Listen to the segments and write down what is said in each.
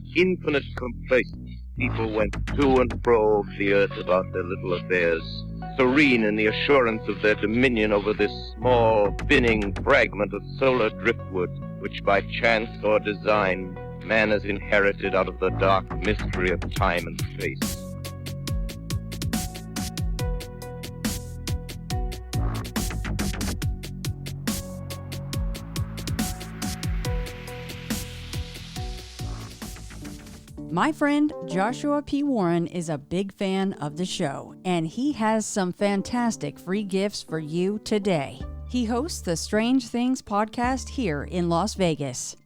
With infinite complacence, people went to and fro the earth about their little affairs, serene in the assurance of their dominion over this small, spinning fragment of solar driftwood, which by chance or design man has inherited out of the dark mystery of time and space. My friend Joshua P. Warren is a big fan of the show, and he has some fantastic free gifts for you today. He hosts the Strange Things podcast here in Las Vegas.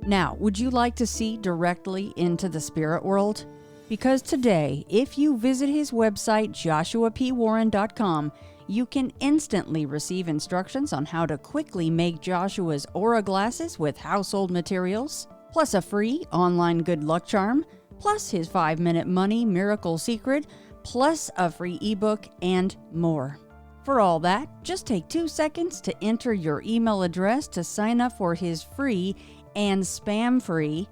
Now, would you like to see directly into the spirit world? Because today, if you visit his website, joshuapwarren.com, you can instantly receive instructions on how to quickly make Joshua's aura glasses with household materials, plus a free online good luck charm, plus his 5-minute money miracle secret, plus a free ebook, and more. For all that, just take 2 seconds to enter your email address to sign up for his free and spam-free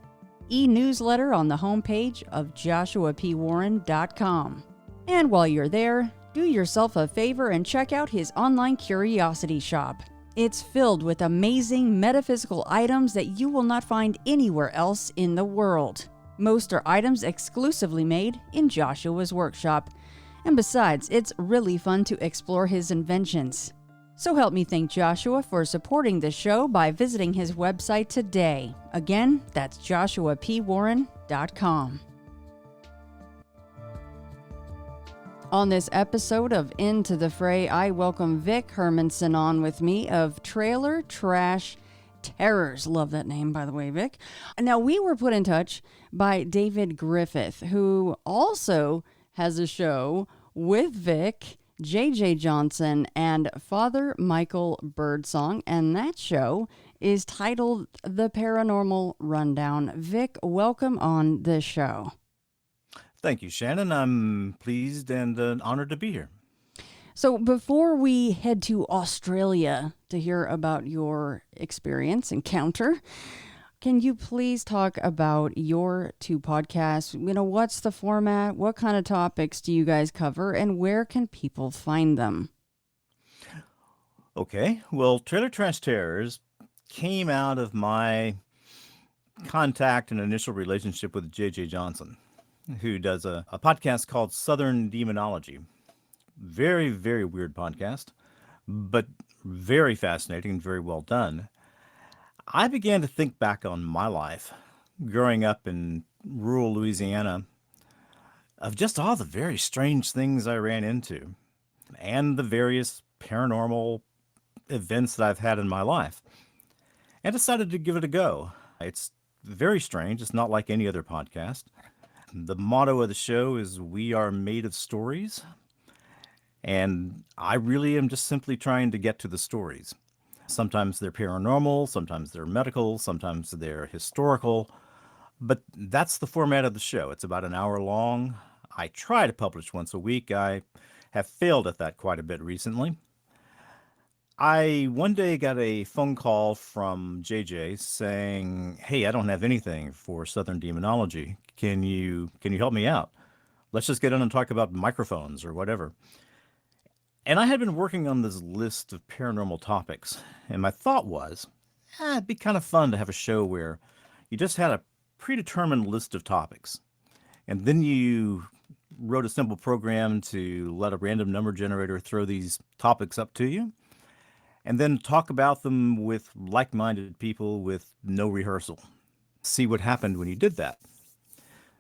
e-newsletter on the homepage of joshuapwarren.com. And while you're there, do yourself a favor and check out his online curiosity shop. It's filled with amazing metaphysical items that you will not find anywhere else in the world. Most are items exclusively made in Joshua's workshop. And besides, it's really fun to explore his inventions. So help me thank Joshua for supporting the show by visiting his website today. Again, that's joshuapwarren.com. On this episode of Into the Fray, I welcome Vic Hermanson on with me of Trailer Trash Terrors. Love that name, by the way, Vic. Now, we were put in touch by David Griffith, who also has a show with Vic, JJ Johnson, and Father Michael Birdsong, and that show is titled The Paranormal Rundown. Vic, welcome on the show. Thank you, Shannon. I'm pleased and honored to be here. So before we head to Australia to hear about your encounter, can you please talk about your two podcasts? What's the format? What kind of topics do you guys cover? And where can people find them? Okay. Well, Trailer Trash Terrors came out of my contact and initial relationship with JJ Johnson, who does a podcast called Southern Demonology. Very, very weird podcast, but very fascinating and very well done. I began to think back on my life growing up in rural Louisiana of just all the very strange things I ran into and the various paranormal events that I've had in my life, and decided to give it a go. It's very strange. It's not like any other podcast. The motto of the show is "We are made of stories." And I really am just simply trying to get to the stories. Sometimes they're paranormal, sometimes they're medical, sometimes they're historical. But that's the format of the show. It's about an hour long. I try to publish once a week. I have failed at that quite a bit recently. I one day got a phone call from JJ saying, "Hey, I don't have anything for Southern Demonology. Can you help me out? Let's just get in and talk about microphones or whatever." And I had been working on this list of paranormal topics, and my thought was, it'd be kind of fun to have a show where you just had a predetermined list of topics, and then you wrote a simple program to let a random number generator throw these topics up to you, and then talk about them with like-minded people with no rehearsal. See what happened when you did that.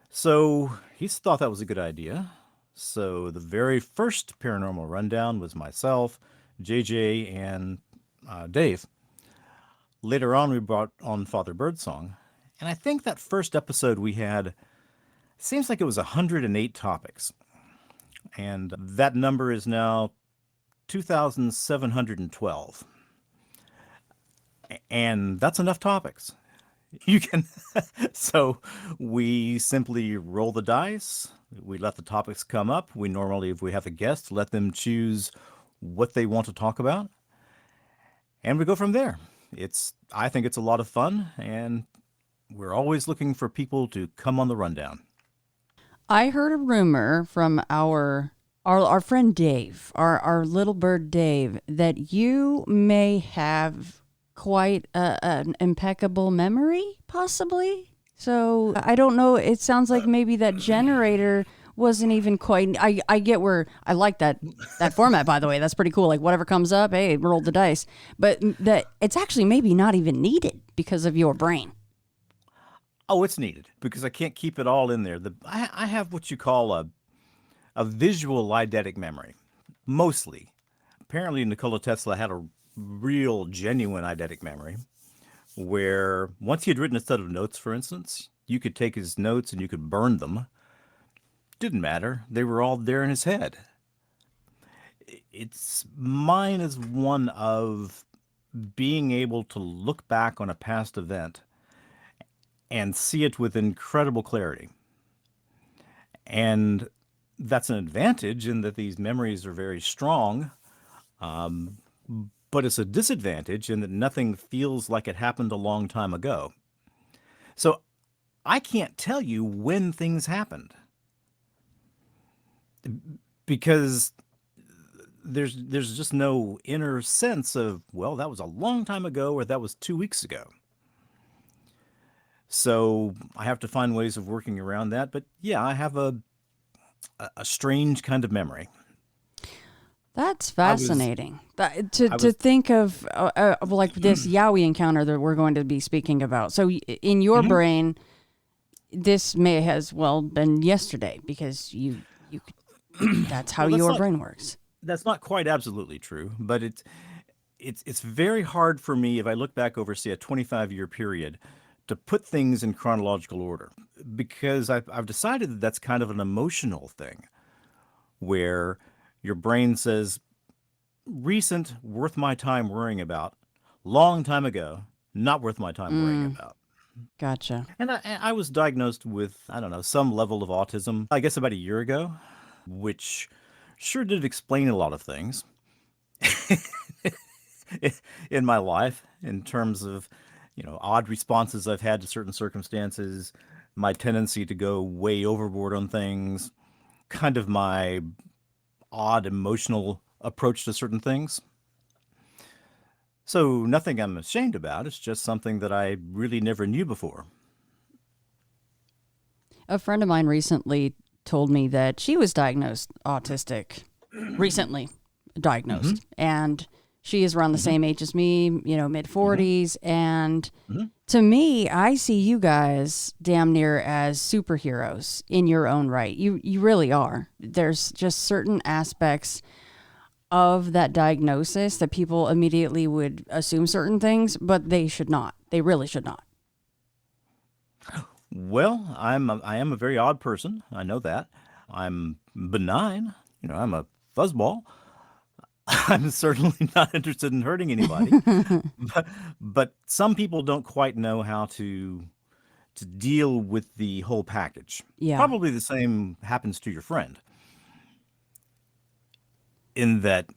So he thought that was a good idea. So the very first Paranormal Rundown was myself, JJ, and Dave. Later on, we brought on Father Birdsong. And I think that first episode we had, seems like it was 108 topics. And that number is now 2,712. And that's enough topics. You can, so we simply roll the dice. We let the topics come up. We normally, if we have a guest, let them choose what they want to talk about. And we go from there. I think it's a lot of fun, and we're always looking for people to come on the rundown. I heard a rumor from our friend Dave, our little bird Dave, that you may have quite an impeccable memory, possibly. So I don't know. It sounds like maybe that generator wasn't even quite. I get where I like that format. By the way, that's pretty cool. Like whatever comes up, hey, roll the dice. But that it's actually maybe not even needed because of your brain. Oh, it's needed because I can't keep it all in there. I have what you call a visual eidetic memory, mostly. Apparently, Nikola Tesla had a real, genuine eidetic memory, where once he had written a set of notes, for instance, you could take his notes and you could burn them. Didn't matter. They were all there in his head. Mine is one of being able to look back on a past event and see it with incredible clarity. And that's an advantage in that these memories are very strong, but it's a disadvantage in that nothing feels like it happened a long time ago. So I can't tell you when things happened because there's just no inner sense of, well, that was a long time ago or that was 2 weeks ago. So I have to find ways of working around that. But yeah, I have a strange kind of memory. That's fascinating. To think of like this Yowie encounter that we're going to be speaking about. So in your brain, this may has been yesterday because you that's how your brain works. That's not quite absolutely true, but it's very hard for me if I look back over, say, a 25-year period to put things in chronological order, because I've decided that that's kind of an emotional thing where your brain says, recent, worth my time worrying about, long time ago, not worth my time worrying about. Gotcha. And I was diagnosed with, I don't know, some level of autism, I guess about a year ago, which sure did explain a lot of things in my life in terms of, odd responses I've had to certain circumstances, my tendency to go way overboard on things, kind of my odd emotional approach to certain things. So nothing I'm ashamed about. It's just something that I really never knew before. A friend of mine recently told me that she was diagnosed autistic, recently diagnosed, and she is around the same age as me, mid 40s. And to me, I see you guys damn near as superheroes in your own right. You really are. There's just certain aspects of that diagnosis that people immediately would assume certain things, but they should not. They really should not. Well, I am a very odd person. I know that. I'm benign. I'm a fuzzball. I'm certainly not interested in hurting anybody. but some people don't quite know how to deal with the whole package. Yeah. Probably the same happens to your friend. In that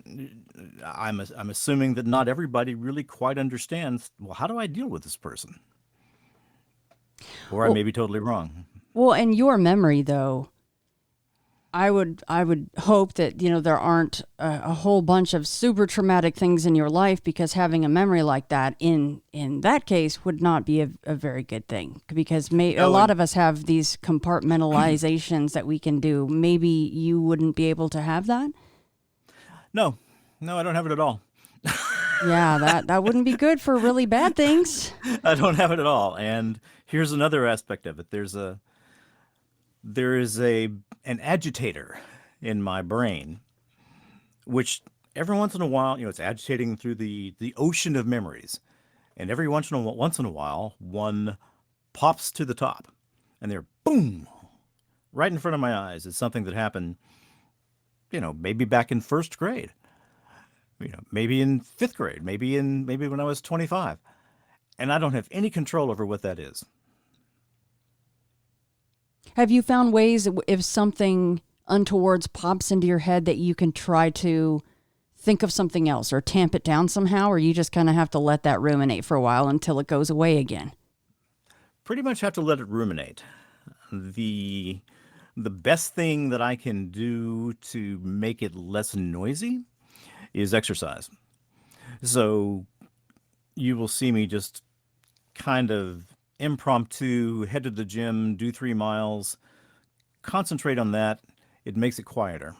I'm assuming that not everybody really quite understands, well, how do I deal with this person? Or I may be totally wrong. Well, and your memory, though, I would hope that, there aren't a whole bunch of super traumatic things in your life, because having a memory like that in that case would not be a very good thing, because a lot of us have these compartmentalizations that we can do. Maybe you wouldn't be able to have that? No, I don't have it at all. Yeah, that wouldn't be good for really bad things. I don't have it at all. And here's another aspect of it. There is an agitator in my brain, which every once in a while, it's agitating through the ocean of memories. And every once in a while, one pops to the top, and they're boom, right in front of my eyes. It's something that happened, maybe back in first grade, maybe in fifth grade, maybe when I was 25. And I don't have any control over what that is. Have you found ways, if something untowards pops into your head, that you can try to think of something else or tamp it down somehow, or you just kind of have to let that ruminate for a while until it goes away again? pretty much have to let it ruminate. The the best thing that I can do to make it less noisy is exercise. So you will see me just kind of impromptu, head to the gym, do 3 miles, concentrate on that. It makes it quieter,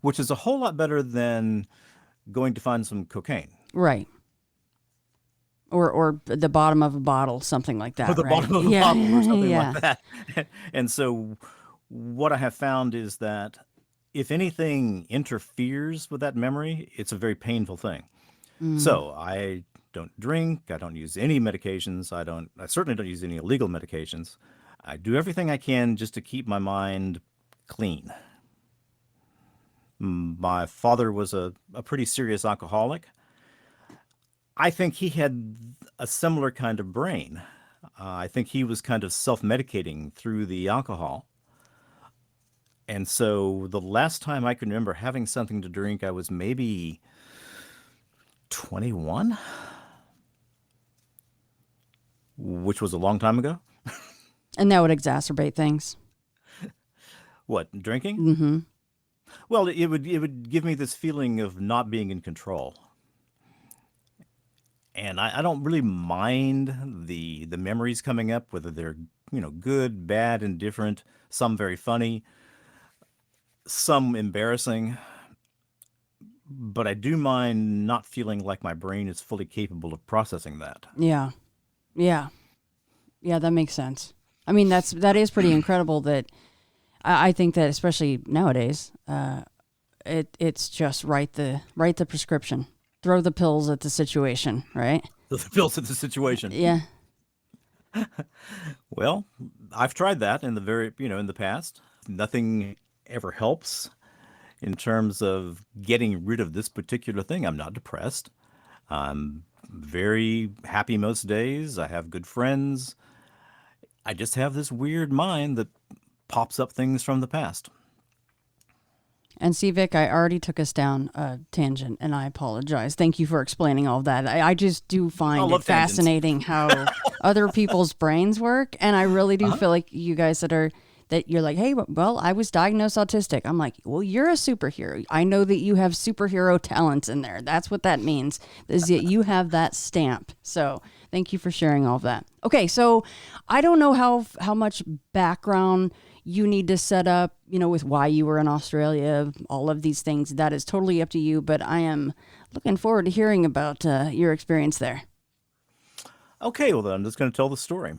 which is a whole lot better than going to find some cocaine. Right. Or the bottom of a bottle, something like that, Or the right? bottom of a bottle or something Yeah. like that. And so what I have found is that if anything interferes with that memory, it's a very painful thing. So I don't drink, I don't use any medications, I certainly don't use any illegal medications. I do everything I can just to keep my mind clean. My father was a pretty serious alcoholic. I think he had a similar kind of brain. I think he was kind of self-medicating through the alcohol. And so the last time I can remember having something to drink, I was maybe 21, which was a long time ago. And that would exacerbate things. What, drinking? Mm-hmm. Well, it would give me this feeling of not being in control. And I don't really mind the memories coming up, whether they're, good, bad, indifferent, some very funny, some embarrassing. But I do mind not feeling like my brain is fully capable of processing that. Yeah. Yeah. Yeah, that makes sense. I mean, that is pretty incredible that I think that especially nowadays, it's just write the prescription. Throw the pills at the situation, right? The feels of the situation. Yeah. Well, I've tried that in the past. Nothing ever helps in terms of getting rid of this particular thing. I'm not depressed. I'm very happy most days. I have good friends. I just have this weird mind that pops up things from the past. And see, Vic, I already took us down a tangent, and I apologize. Thank you for explaining all that. I just do find it love tangents. fascinating how other people's brains work, and I really do feel like you guys that you're like, hey, well, I was diagnosed autistic. I'm like, well, you're a superhero. I know that you have superhero talents in there. That's what that means, is that you have that stamp. So thank you for sharing all of that. Okay, so I don't know how much background you need to set up, with why you were in Australia, all of these things. That is totally up to you, but I am looking forward to hearing about your experience there. Okay, well then I'm just going to tell the story.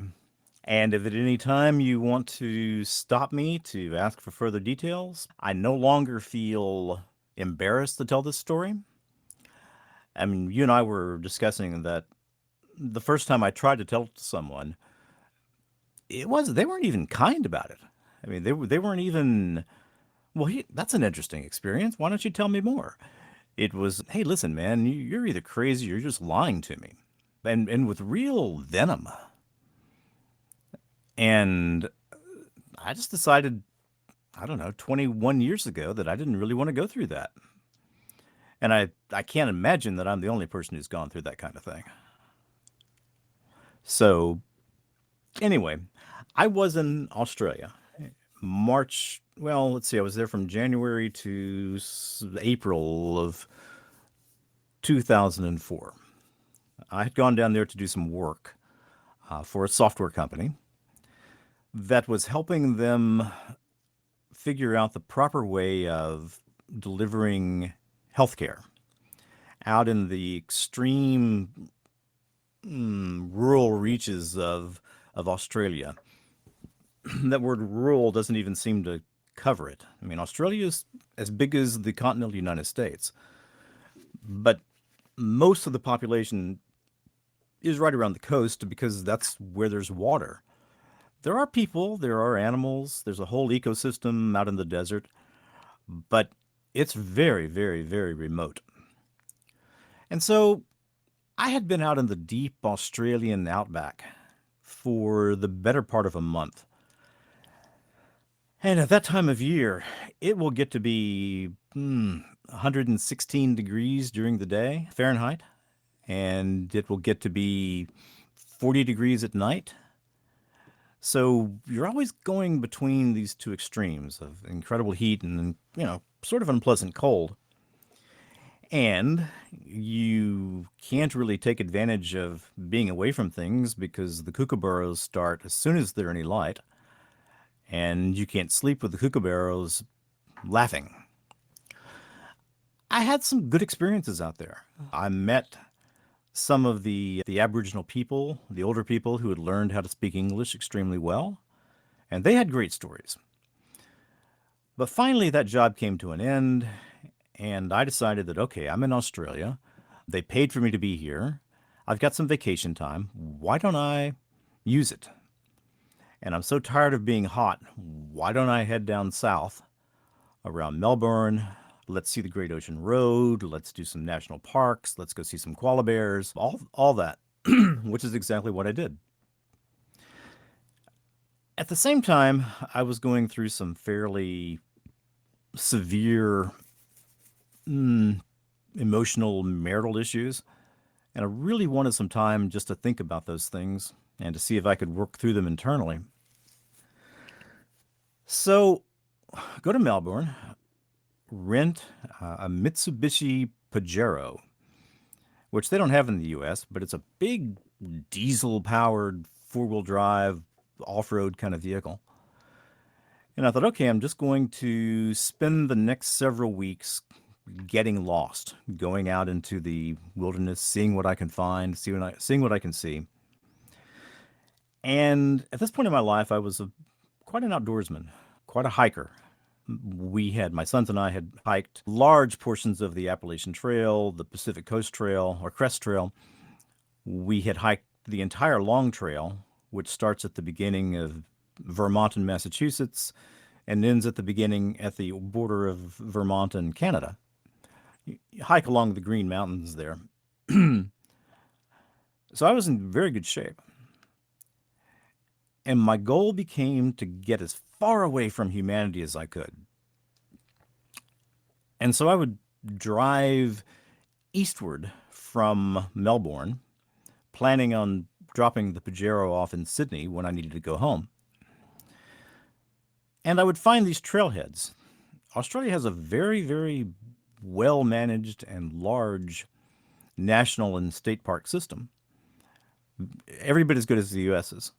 And if at any time you want to stop me to ask for further details, I no longer feel embarrassed to tell this story. I mean, you and I were discussing that the first time I tried to tell it to someone, they weren't even kind about it. I mean, they weren't even, well, that's an interesting experience. Why don't you tell me more? It was, hey, listen, man, you're either crazy or you're just lying to me. And with real venom. And I just decided, I don't know, 21 years ago that I didn't really want to go through that. And I can't imagine that I'm the only person who's gone through that kind of thing. So anyway, I was in Australia. March, well, let's see, I was there from January to April of 2004. I had gone down there to do some work for a software company that was helping them figure out the proper way of delivering healthcare out in the extreme rural reaches of Australia. That word rural doesn't even seem to cover it. I mean, Australia is as big as the continental United States, but most of the population is right around the coast because that's where there's water. There are people, there are animals, there's a whole ecosystem out in the desert, but it's very, very, very remote. And so I had been out in the deep Australian outback for the better part of a month. And at that time of year, it will get to be 116 degrees during the day, Fahrenheit, and it will get to be 40 degrees at night. So you're always going between these two extremes of incredible heat and, sort of unpleasant cold. And you can't really take advantage of being away from things because the kookaburras start as soon as there's any light. And you can't sleep with the kookaburras laughing. I had some good experiences out there. I met some of the Aboriginal people, the older people who had learned how to speak English extremely well, and they had great stories. But finally, that job came to an end, and I decided that, okay, I'm in Australia. They paid for me to be here. I've got some vacation time. Why don't I use it? And I'm so tired of being hot. Why don't I head down south around Melbourne? Let's see the Great Ocean Road. Let's do some national parks. Let's go see some koala bears. All that, which is exactly what I did. At the same time, I was going through some fairly severe emotional marital issues, and I really wanted some time just to think about those things and to see if I could work through them internally. So, go to Melbourne, rent a Mitsubishi Pajero, which they don't have in the US, but it's a big diesel-powered four-wheel drive off-road kind of vehicle. And I thought, okay, I'm just going to spend the next several weeks getting lost, going out into the wilderness, seeing what I can find, seeing what I can see. And at this point in my life, I was quite an outdoorsman, quite a hiker. My sons and I had hiked large portions of the Appalachian Trail, the Pacific Coast Trail, or Crest Trail. We had hiked the entire Long Trail, which starts at the beginning of Vermont and Massachusetts and ends at the border of Vermont and Canada. You hike along the Green Mountains there. So I was in very good shape. And my goal became to get as far away from humanity as I could. And so I would drive eastward from Melbourne, planning on dropping the Pajero off in Sydney when I needed to go home. And I would find these trailheads. Australia has a very, very well-managed and large national and state park system. Every bit as good as the US's.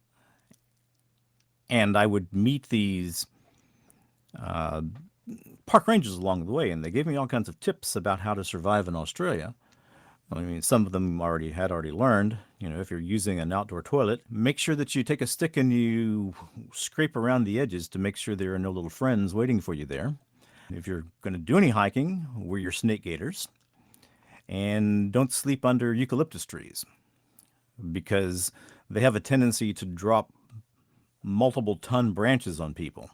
And I would meet these park rangers along the way, and they gave me all kinds of tips about how to survive in Australia. I mean, some of them had already learned. If you're using an outdoor toilet, make sure that you take a stick and you scrape around the edges to make sure there are no little friends waiting for you there. If you're going to do any hiking, wear your snake gaiters, and don't sleep under eucalyptus trees because they have a tendency to drop multiple ton branches on people.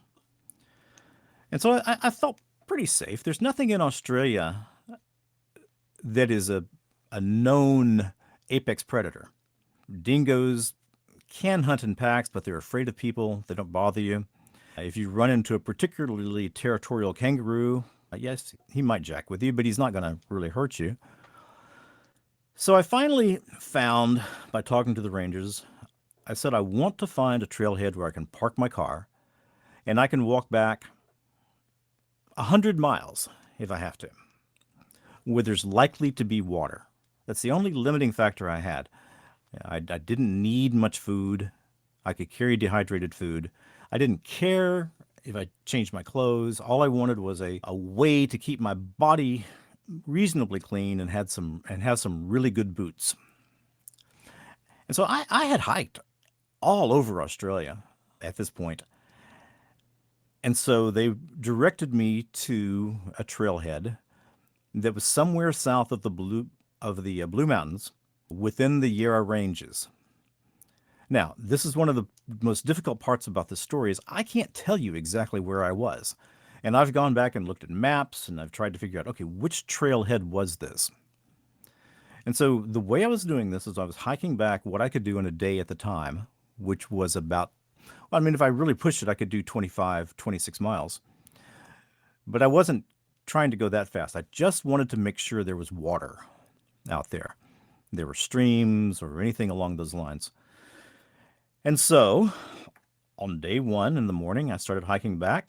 And so I felt pretty safe. There's nothing in Australia that is a known apex predator. Dingoes can hunt in packs, but they're afraid of people. They don't bother you. If you run into a particularly territorial kangaroo, yes, he might jack with you, but he's not going to really hurt you. So I finally found, by talking to the rangers, I said, I want to find a trailhead where I can park my car and I can walk back 100 miles if I have to, where there's likely to be water. That's the only limiting factor I had. I didn't need much food. I could carry dehydrated food. I didn't care if I changed my clothes. All I wanted was a way to keep my body reasonably clean and have some really good boots. And so I had hiked all over Australia at this point. And so they directed me to a trailhead that was somewhere south of the Blue Mountains within the Yarra Ranges. Now, this is one of the most difficult parts about this story is I can't tell you exactly where I was. And I've gone back and looked at maps and I've tried to figure out, okay, which trailhead was this? And so the way I was doing this is I was hiking back what I could do in a day at the time, which was about, if I really pushed it, I could do 25, 26 miles. But I wasn't trying to go that fast. I just wanted to make sure there was water out there. There were streams or anything along those lines. And so on day one in the morning, I started hiking back.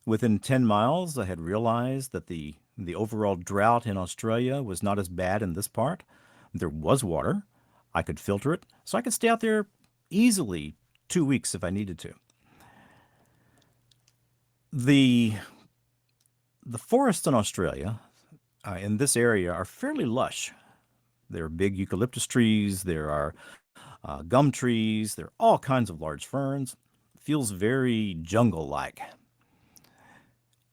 Within 10 miles, I had realized that the overall drought in Australia was not as bad in this part. There was water. I could filter it, so I could stay out there easily 2 weeks if I needed to. The forests in Australia, in this area, are fairly lush. There are big eucalyptus trees, there are gum trees, there are all kinds of large ferns. It feels very jungle-like.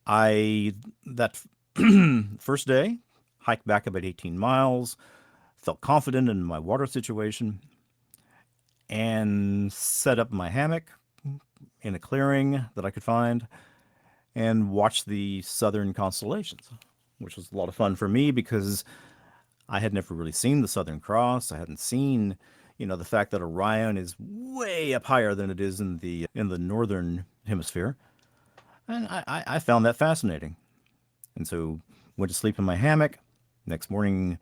That first day, hiked back about 18 miles, felt confident in my water situation, and set up my hammock in a clearing that I could find and watched the southern constellations, which was a lot of fun for me because I had never really seen the Southern Cross. I hadn't seen, the fact that Orion is way up higher than it is in the northern hemisphere. And I found that fascinating. And so went to sleep in my hammock. Next morning,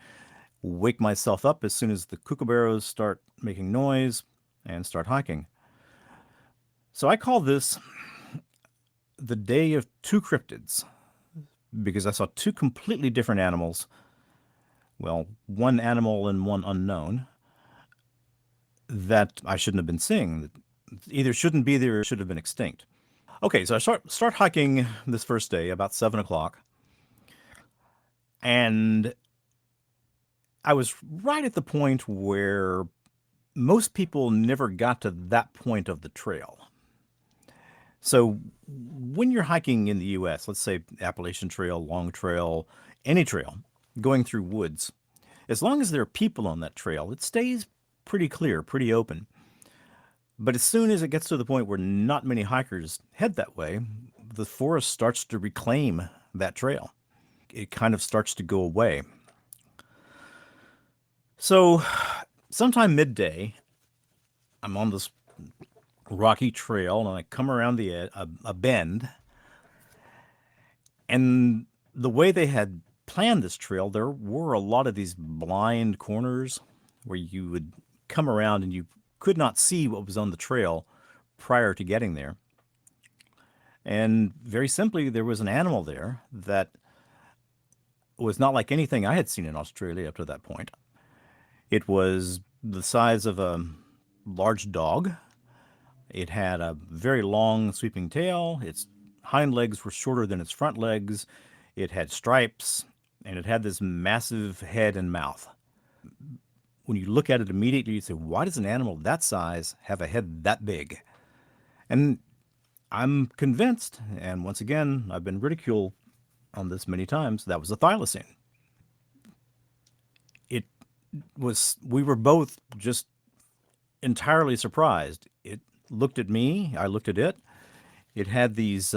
wake myself up as soon as the kookaburras start making noise and start hiking. So I call this the day of two cryptids because I saw two completely different animals. Well, one animal and one unknown that I shouldn't have been seeing. Either shouldn't be there or should have been extinct. Okay, so I start hiking this first day about 7 o'clock. And I was right at the point where most people never got to that point of the trail. So when you're hiking in the U.S., let's say Appalachian Trail, Long Trail, any trail, going through woods, as long as there are people on that trail, it stays pretty clear, pretty open. But as soon as it gets to the point where not many hikers head that way, the forest starts to reclaim that trail. It kind of starts to go away. So sometime midday, I'm on this rocky trail and I come around a bend. And the way they had planned this trail, there were a lot of these blind corners where you would come around and you could not see what was on the trail prior to getting there. And very simply, there was an animal there that was not like anything I had seen in Australia up to that point. It was the size of a large dog. It had a very long sweeping tail. Its hind legs were shorter than its front legs. It had stripes, and it had this massive head and mouth. When you look at it immediately, you say, why does an animal that size have a head that big? And I'm convinced, and once again, I've been ridiculed on this many times, that was a thylacine. We were both just entirely surprised. It looked at me, I looked at it. It had these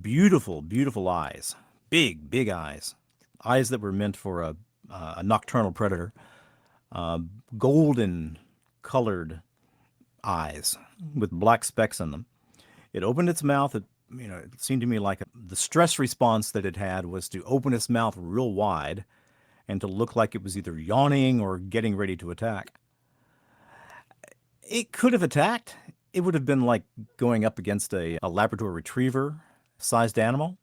beautiful, beautiful eyes, big eyes that were meant for a nocturnal predator, golden colored eyes with black specks in them. It opened its mouth. It seemed to me like the stress response that it had was to open its mouth real wide and to look like it was either yawning or getting ready to attack. It could have attacked. It would have been like going up against a Labrador retriever sized animal.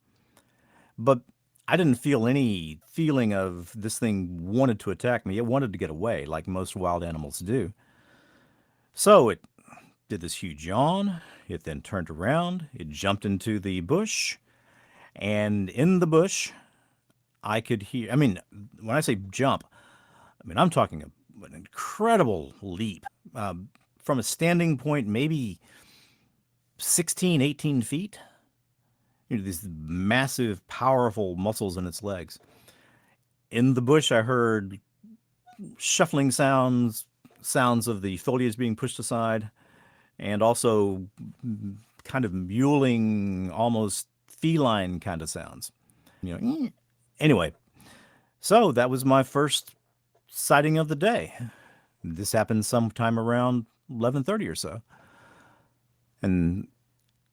But I didn't feel any feeling of this thing wanted to attack me. It wanted to get away like most wild animals do. So it did this huge yawn. It then turned around. It jumped into the bush. And in the bush, I could hear, when I say jump, I'm talking an incredible leap. From a standing point, maybe 16, 18 feet. These massive, powerful muscles in its legs. In the bush, I heard shuffling sounds of the foliage being pushed aside, and also kind of mewling, almost feline kind of sounds. Anyway, so that was my first sighting of the day. This happened sometime around 11:30 or so. And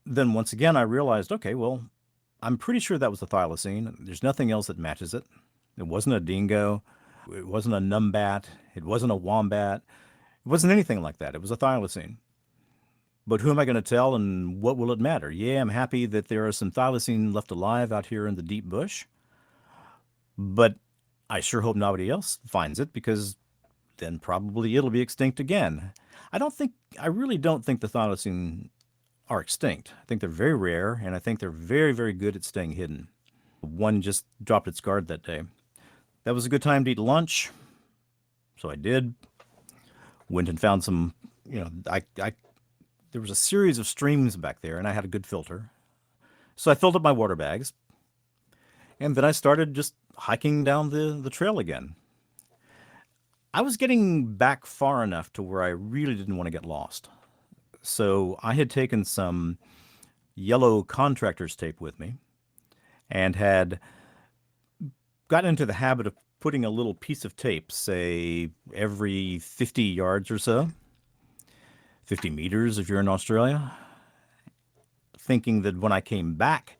then once again, I realized, okay, well, I'm pretty sure that was a thylacine. There's nothing else that matches it. It wasn't a dingo. It wasn't a numbat. It wasn't a wombat. It wasn't anything like that. It was a thylacine. But who am I going to tell, and what will it matter? Yeah, I'm happy that there are some thylacine left alive out here in the deep bush, but I sure hope nobody else finds it, because then probably it'll be extinct again. I really don't think the thylacine are extinct. I think they're very rare, and I think they're very, very good at staying hidden. One just dropped its guard that day. That was a good time to eat lunch, so I did. Went and found some, there was a series of streams back there, and I had a good filter. So I filled up my water bags, and then I started just hiking down the trail again. I was getting back far enough to where I really didn't want to get lost. So I had taken some yellow contractor's tape with me and had gotten into the habit of putting a little piece of tape, say, every 50 yards or so, 50 meters if you're in Australia, thinking that when I came back,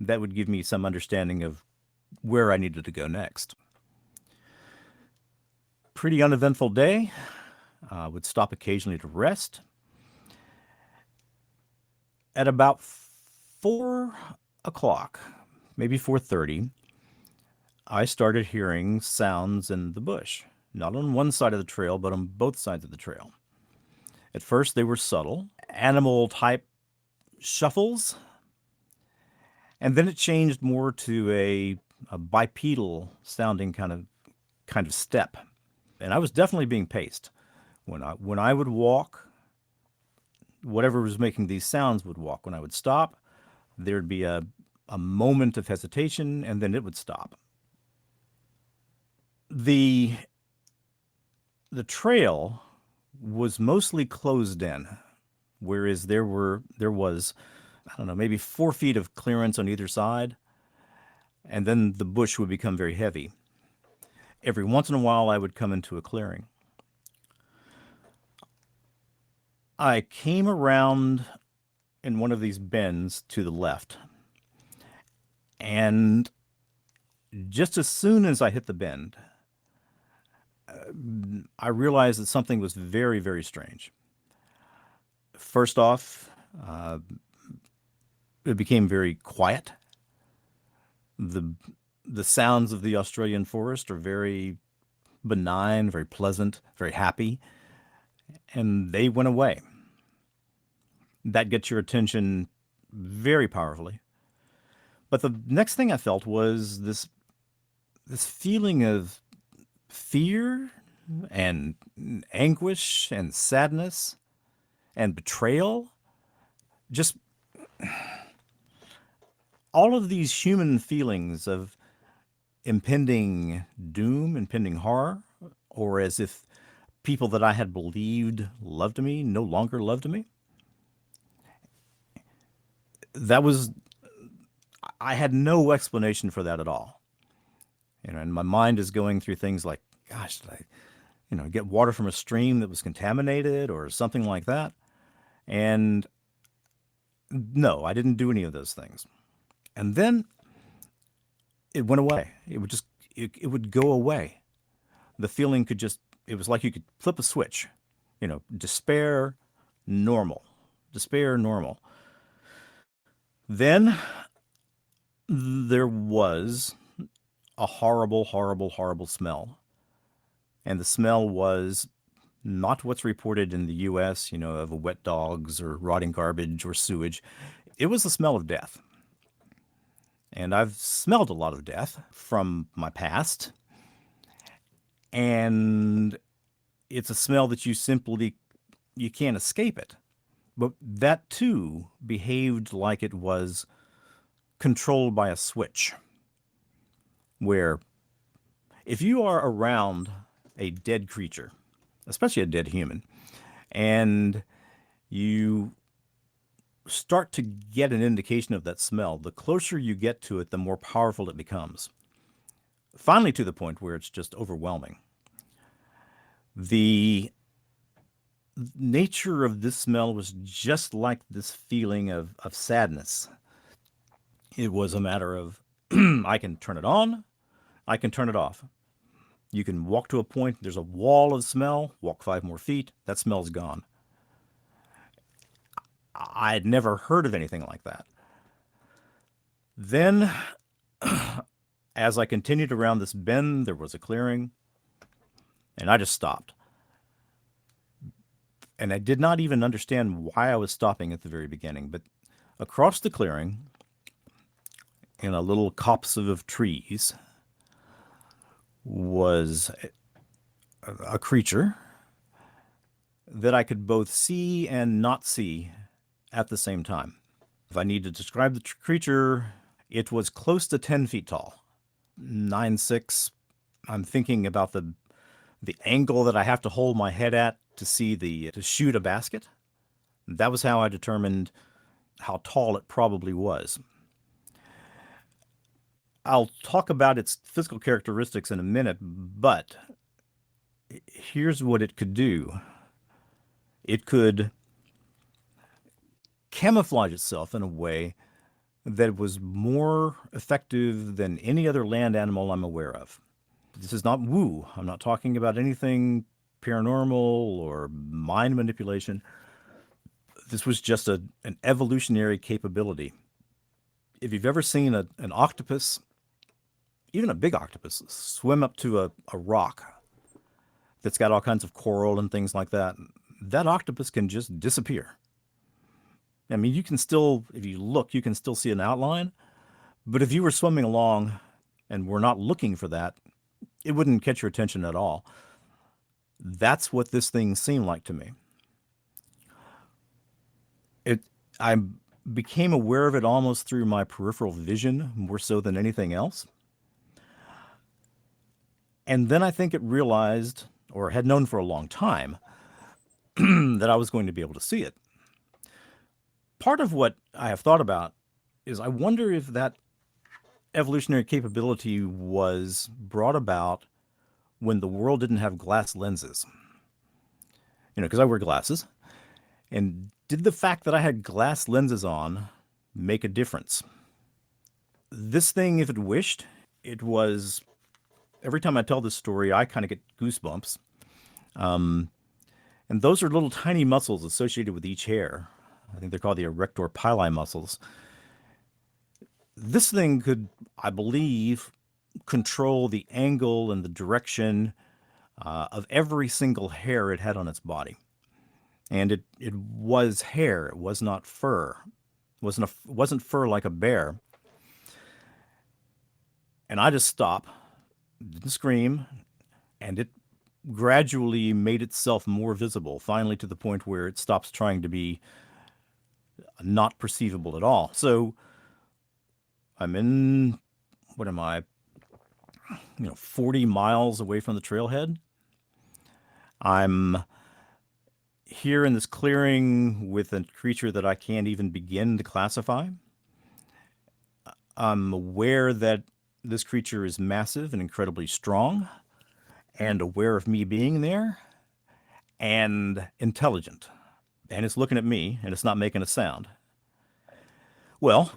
that would give me some understanding of where I needed to go next. Pretty uneventful day. Would stop occasionally to rest. At about 4 o'clock, maybe 4:30, I started hearing sounds in the bush, not on one side of the trail, but on both sides of the trail. At first, they were subtle, animal-type shuffles, and then it changed more to a bipedal-sounding kind of step. And I was definitely being paced. When I would walk, whatever was making these sounds would walk. When I would stop, there'd be a moment of hesitation, and then it would stop. The trail was mostly closed in, whereas there was, I don't know, maybe 4 feet of clearance on either side, and then the bush would become very heavy. Every once in a while, I would come into a clearing. I came around in one of these bends to the left, and just as soon as I hit the bend, I realized that something was very, very strange. First off, it became very quiet. The sounds of the Australian forest are very benign, very pleasant, very happy, and they went away. That gets your attention very powerfully. But the next thing I felt was this feeling of fear and anguish and sadness and betrayal. Just all of these human feelings of impending doom, impending horror, or as if people that I had believed loved me no longer loved me. I had no explanation for that at all. And my mind is going through things like, gosh, did I, get water from a stream that was contaminated or something like that? And no, I didn't do any of those things. And then it went away. It would go away. The feeling it was like you could flip a switch, despair, normal, despair, normal. Then there was a horrible, horrible, horrible smell. And the smell was not what's reported in the U.S., of wet dogs or rotting garbage or sewage. It was the smell of death. And I've smelled a lot of death from my past. And it's a smell that you can't escape it. But that too behaved like it was controlled by a switch, where if you are around a dead creature, especially a dead human, and you start to get an indication of that smell, the closer you get to it, the more powerful it becomes. Finally, to the point where it's just overwhelming. The nature of this smell was just like this feeling of sadness. It was a matter of, I can turn it on, I can turn it off. You can walk to a point, there's a wall of smell, walk 5 more feet, that smell's gone. I had never heard of anything like that. Then, as I continued around this bend, there was a clearing, and I just stopped. And I did not even understand why I was stopping at the very beginning, but across the clearing, in a little copse of trees, was a creature that I could both see and not see at the same time. If I need to describe the creature, it was close to 10 feet tall, 9'6". I'm thinking about the angle that I have to hold my head at to shoot a basket. That was how I determined how tall it probably was. I'll talk about its physical characteristics in a minute, but here's what it could do. It could camouflage itself in a way that was more effective than any other land animal I'm aware of. This is not woo. I'm not talking about anything paranormal or mind manipulation. This was just an evolutionary capability. If you've ever seen an octopus, even a big octopus, swim up to a rock that's got all kinds of coral and things like that, that octopus can just disappear. I mean, you can still, if you look, you can still see an outline, but if you were swimming along and were not looking for that, it wouldn't catch your attention at all. That's what this thing seemed like to me. I became aware of it almost through my peripheral vision, more so than anything else. And then I think it realized, or had known for a long time, that I was going to be able to see it. Part of what I have thought about is I wonder if that evolutionary capability was brought about when the world didn't have glass lenses. Because I wear glasses. And did the fact that I had glass lenses on make a difference? This thing, if it wished, it was... Every time I tell this story, I kind of get goosebumps. And those are little tiny muscles associated with each hair. I think they're called the erector pili muscles. This thing could, I believe, control the angle and the direction of every single hair it had on its body. And it was hair. It was not fur. It wasn't fur like a bear. And I just stopped, didn't scream, and it gradually made itself more visible, finally to the point where it stops trying to be not perceivable at all. So I'm in, 40 miles away from the trailhead. I'm here in this clearing with a creature that I can't even begin to classify. I'm aware that this creature is massive and incredibly strong, and aware of me being there, and intelligent. And it's looking at me, and it's not making a sound. Well,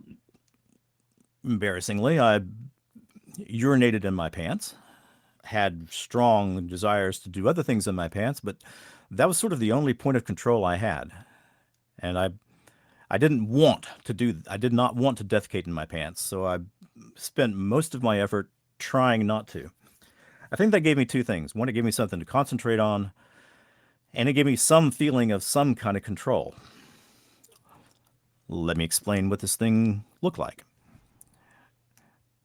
embarrassingly, I urinated in my pants, had strong desires to do other things in my pants, but that was sort of the only point of control I had. And I did not want to defecate in my pants, so I spent most of my effort trying not to. I think that gave me two things. One, it gave me something to concentrate on, and it gave me some feeling of some kind of control. Let me explain what this thing looked like.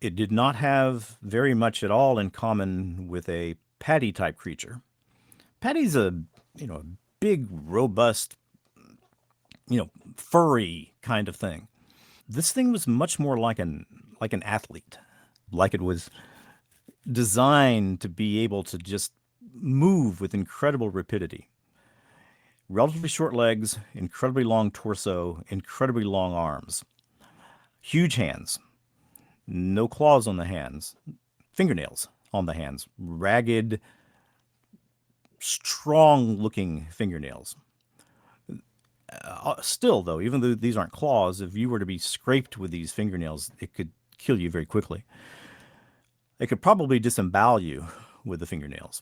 It did not have very much at all in common with a paddy-type creature. Paddy's a big, robust, furry kind of thing. This thing was much more like an athlete, like it was designed to be able to just move with incredible rapidity. Relatively short legs, incredibly long torso, incredibly long arms, huge hands, no claws on the hands, fingernails on the hands, ragged, strong-looking fingernails. Still, though, even though these aren't claws, if you were to be scraped with these fingernails, it could kill you very quickly. It could probably disembowel you with the fingernails.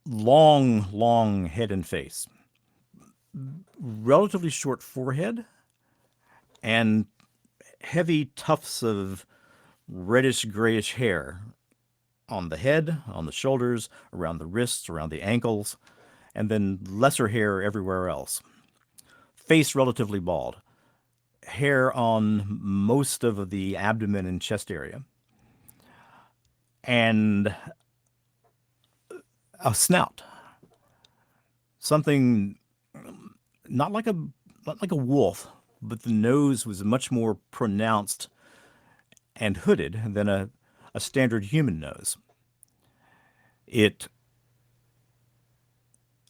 Long, long head and face. Relatively short forehead and heavy tufts of reddish grayish hair on the head, on the shoulders, around the wrists, around the ankles, and then lesser hair everywhere else. Face relatively bald. Hair on most of the abdomen and chest area. And a snout. Something not like a wolf, but the nose was much more pronounced and hooded than a standard human nose.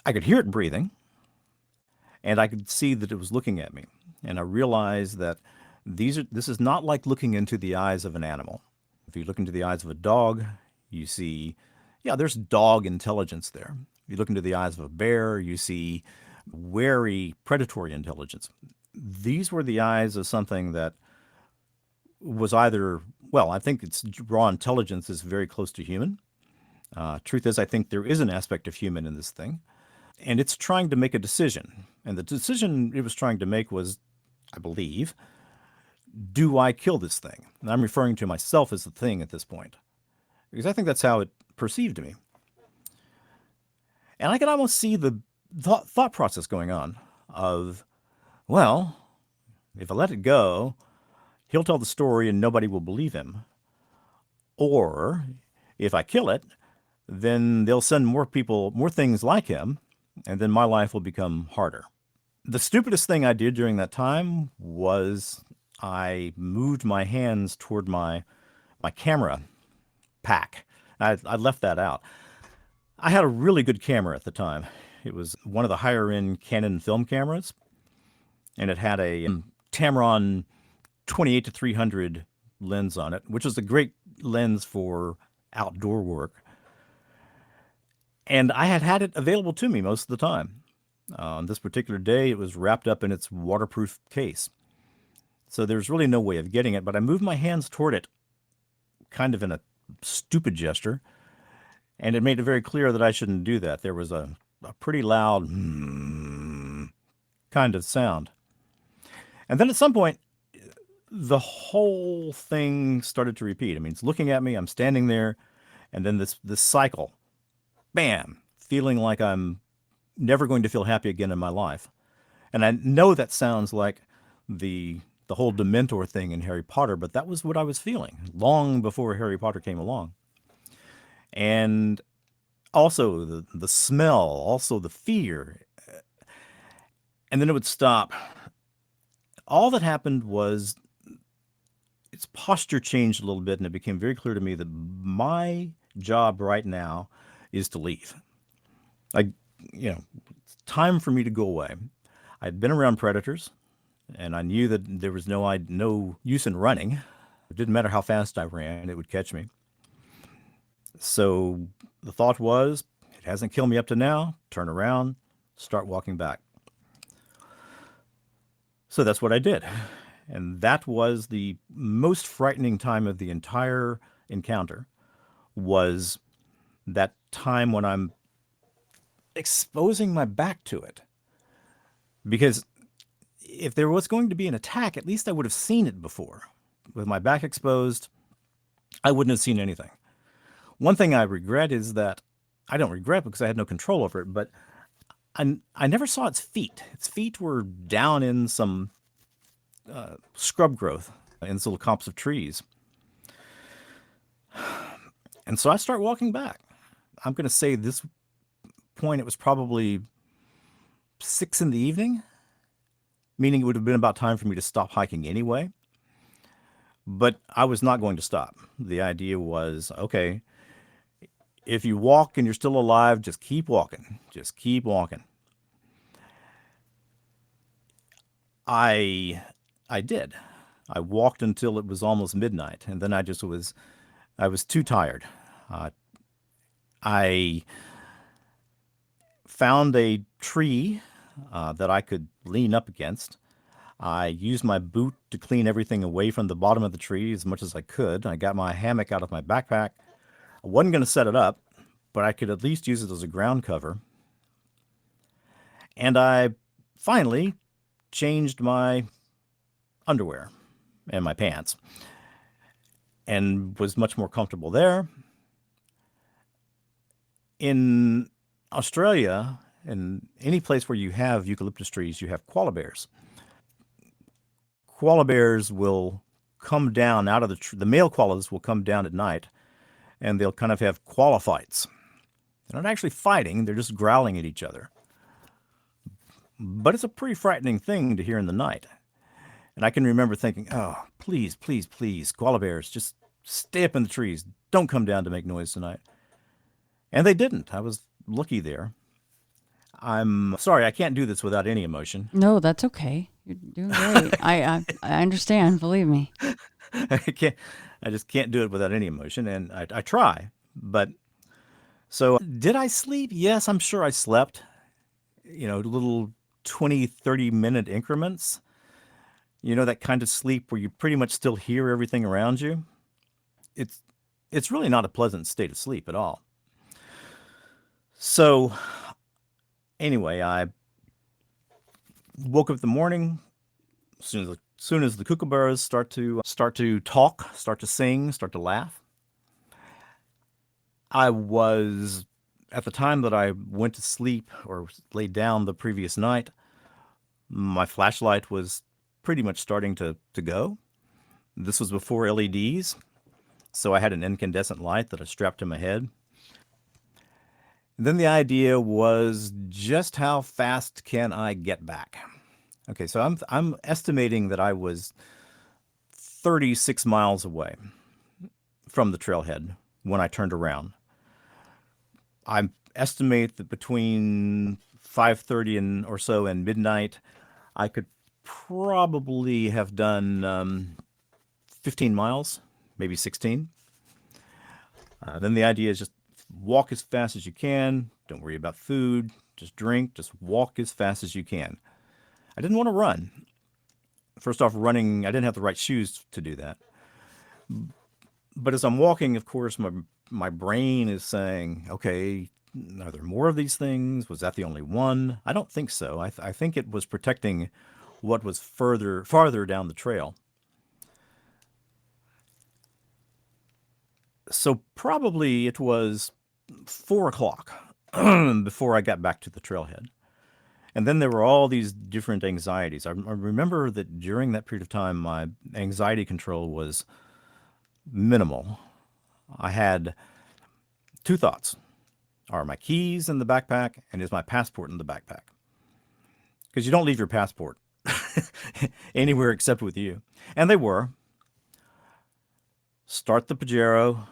I could hear it breathing, and I could see that it was looking at me. And I realized that this is not like looking into the eyes of an animal. If you look into the eyes of a dog, you see, there's dog intelligence there. If you look into the eyes of a bear, you see wary predatory intelligence. These were the eyes of something that was either, I think its raw intelligence is very close to human. Truth is, I think there is an aspect of human in this thing. And it's trying to make a decision. And the decision it was trying to make was, I believe, do I kill this thing? And I'm referring to myself as the thing at this point, because I think that's how it perceived me. And I could almost see the thought process going on of, if I let it go, he'll tell the story and nobody will believe him. Or if I kill it, then they'll send more things like him, and then my life will become harder. The stupidest thing I did during that time was I moved my hands toward my camera pack. I left that out. I had a really good camera at the time. It was one of the higher-end Canon film cameras, and it had a Tamron 28-300 lens on it, which is a great lens for outdoor work. And I had it available to me most of the time. On this particular day, it was wrapped up in its waterproof case. So there's really no way of getting it, but I moved my hands toward it kind of in a stupid gesture, and it made it very clear that I shouldn't do that. There was a pretty loud kind of sound. And then at some point, the whole thing started to repeat. I mean, it's looking at me, I'm standing there, and then this cycle, bam, feeling like I'm never going to feel happy again in my life. And I know that sounds like the whole Dementor thing in Harry Potter, but that was what I was feeling long before Harry Potter came along. And also the smell, also the fear. And then it would stop. All that happened was its posture changed a little bit, and it became very clear to me that my job right now is to leave. It's time for me to go away. I'd been around predators, and I knew that there was no use in running. It didn't matter how fast I ran, it would catch me. So the thought was, it hasn't killed me up to now, turn around, start walking back. So that's what I did. And that was the most frightening time of the entire encounter, was that time when I'm exposing my back to it. Because if there was going to be an attack, at least I would have seen it before. With my back exposed, I wouldn't have seen anything. One thing I regret is that, I don't regret because I had no control over it, but I never saw its feet. Its feet were down in some scrub growth in these little clumps of trees. And so I start walking back. I'm going to say this point, it was probably 6 in the evening, meaning it would have been about time for me to stop hiking anyway. But I was not going to stop. The idea was, okay, if you walk and you're still alive, just keep walking. Just keep walking. I did. I walked until it was almost midnight, and then I was too tired. I found a tree that I could lean up against. I used my boot to clean everything away from the bottom of the tree as much as I could. I got my hammock out of my backpack. I wasn't going to set it up, but I could at least use it as a ground cover. And I finally changed my underwear and my pants and was much more comfortable there. In Australia, in any place where you have eucalyptus trees, you have koala bears. Koala bears will come down out of the tree. The male koalas will come down at night, and they'll kind of have koala fights. They're not actually fighting, they're just growling at each other. But it's a pretty frightening thing to hear in the night. And I can remember thinking, oh, please, please, please, koala bears, just stay up in the trees. Don't come down to make noise tonight. And they didn't. I was lucky there. I'm sorry, I can't do this without any emotion. No, that's okay. You're doing great. I understand. Believe me. I just can't do it without any emotion, and I try. But so did I sleep? Yes, I'm sure I slept. Little 20, 30-minute increments. That kind of sleep where you pretty much still hear everything around you. It's really not a pleasant state of sleep at all. So anyway, I woke up in the morning. As soon as the kookaburras start to talk, start to sing, start to laugh. I was, at the time that I went to sleep or laid down the previous night, my flashlight was pretty much starting to go. This was before LEDs, so I had an incandescent light that I strapped to my head. And then the idea was, just how fast can I get back? Okay, so I'm estimating that I was 36 miles away from the trailhead when I turned around. I estimate that between 5:30 and or so and midnight, I could probably have done 15 miles, maybe 16. Then the idea is just walk as fast as you can. Don't worry about food. Just drink. Just walk as fast as you can. I didn't want to run. First off, running, I didn't have the right shoes to do that. But as I'm walking, of course, my brain is saying, okay, are there more of these things? Was that the only one? I don't think so. I think it was protecting what was farther down the trail. So probably it was 4 o'clock before I got back to the trailhead. And then there were all these different anxieties. I remember that during that period of time, my anxiety control was minimal. I had 2 thoughts. Are my keys in the backpack, and is my passport in the backpack? Because you don't leave your passport anywhere except with you. And they were. Start the Pajero,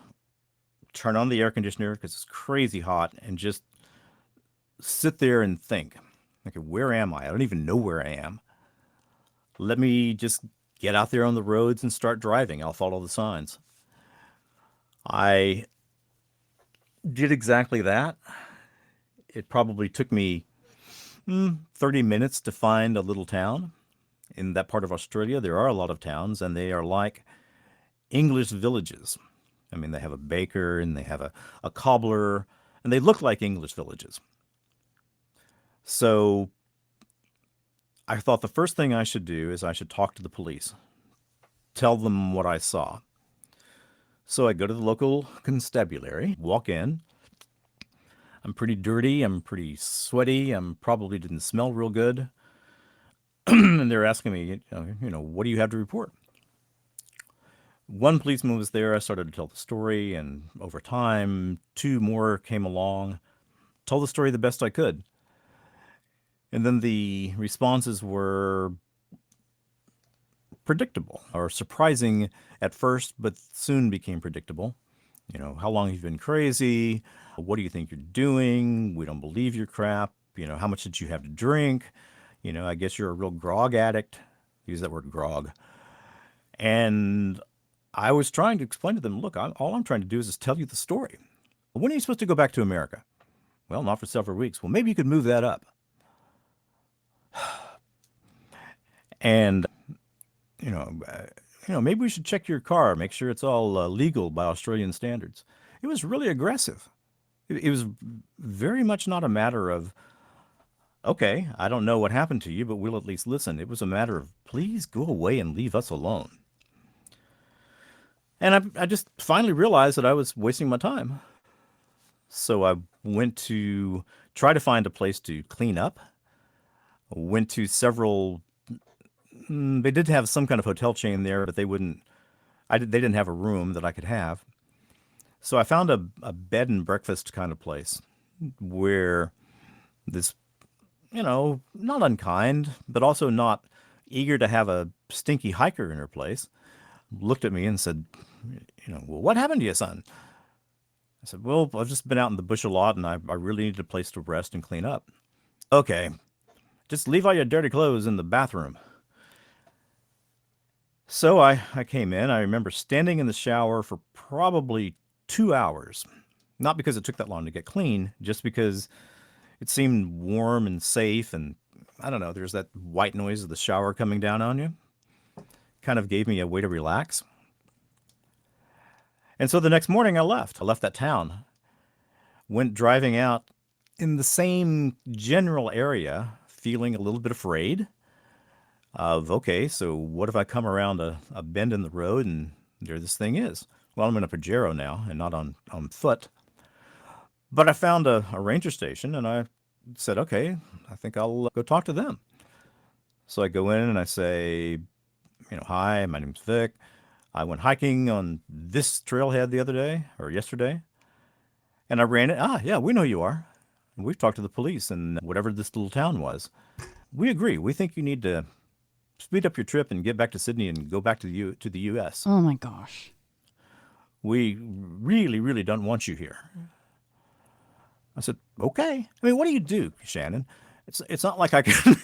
turn on the air conditioner because it's crazy hot, and just sit there and think, okay, where am I? I don't even know where I am. Let me just get out there on the roads and start driving. I'll follow the signs. I did exactly that. It probably took me 30 minutes to find a little town. In that part of Australia, there are a lot of towns, and they are like English villages. I mean, they have a baker, and they have a cobbler, and they look like English villages. So I thought the first thing I should do is I should talk to the police, tell them what I saw. So I go to the local constabulary, walk in. I'm pretty dirty, I'm pretty sweaty, probably didn't smell real good. And they're asking me, what do you have to report? One policeman was there. I started to tell the story, and over time, 2 more came along, told the story the best I could. And then the responses were predictable, or surprising at first, but soon became predictable. How long have you been crazy? What do you think you're doing? We don't believe your crap. How much did you have to drink? I guess you're a real grog addict. Use that word, grog. And I was trying to explain to them, look, all I'm trying to do is just tell you the story. When are you supposed to go back to America? Well, not for several weeks. Well, maybe you could move that up. And, maybe we should check your car, make sure it's all legal by Australian standards. it was really aggressive. It was very much not a matter of, okay, I don't know what happened to you, but we'll at least listen. It was a matter of, please go away and leave us alone. And I just finally realized that I was wasting my time. So I went to try to find a place to clean up. Went to several. They did have some kind of hotel chain there, but they wouldn't. They didn't have a room that I could have. So I found a bed and breakfast kind of place where this, not unkind, but also not eager to have a stinky hiker in her place, looked at me and said, well, what happened to you, son? I said, well, I've just been out in the bush a lot and I really needed a place to rest and clean up. Okay, just leave all your dirty clothes in the bathroom. So I came in. I remember standing in the shower for probably 2 hours. Not because it took that long to get clean, just because it seemed warm and safe. And I don't know, there's that white noise of the shower coming down on you. Kind of gave me a way to relax. And so the next morning I left. I left that town. Went driving out in the same general area, feeling a little bit afraid of, okay, so what if I come around a bend in the road and there this thing is? Well, I'm in a Pajero now and not on foot. But I found a ranger station and I said, okay, I think I'll go talk to them. So I go in and I say, hi, my name's Vic. I went hiking on this trailhead the other day or yesterday. And I ran it. Yeah, we know you are. And we've talked to the police and whatever this little town was. We agree. We think you need to speed up your trip and get back to Sydney and go back to the U.S. Oh my gosh. We really, really don't want you here. I said, okay. I mean, what do you do, Shannon? It's not like I can,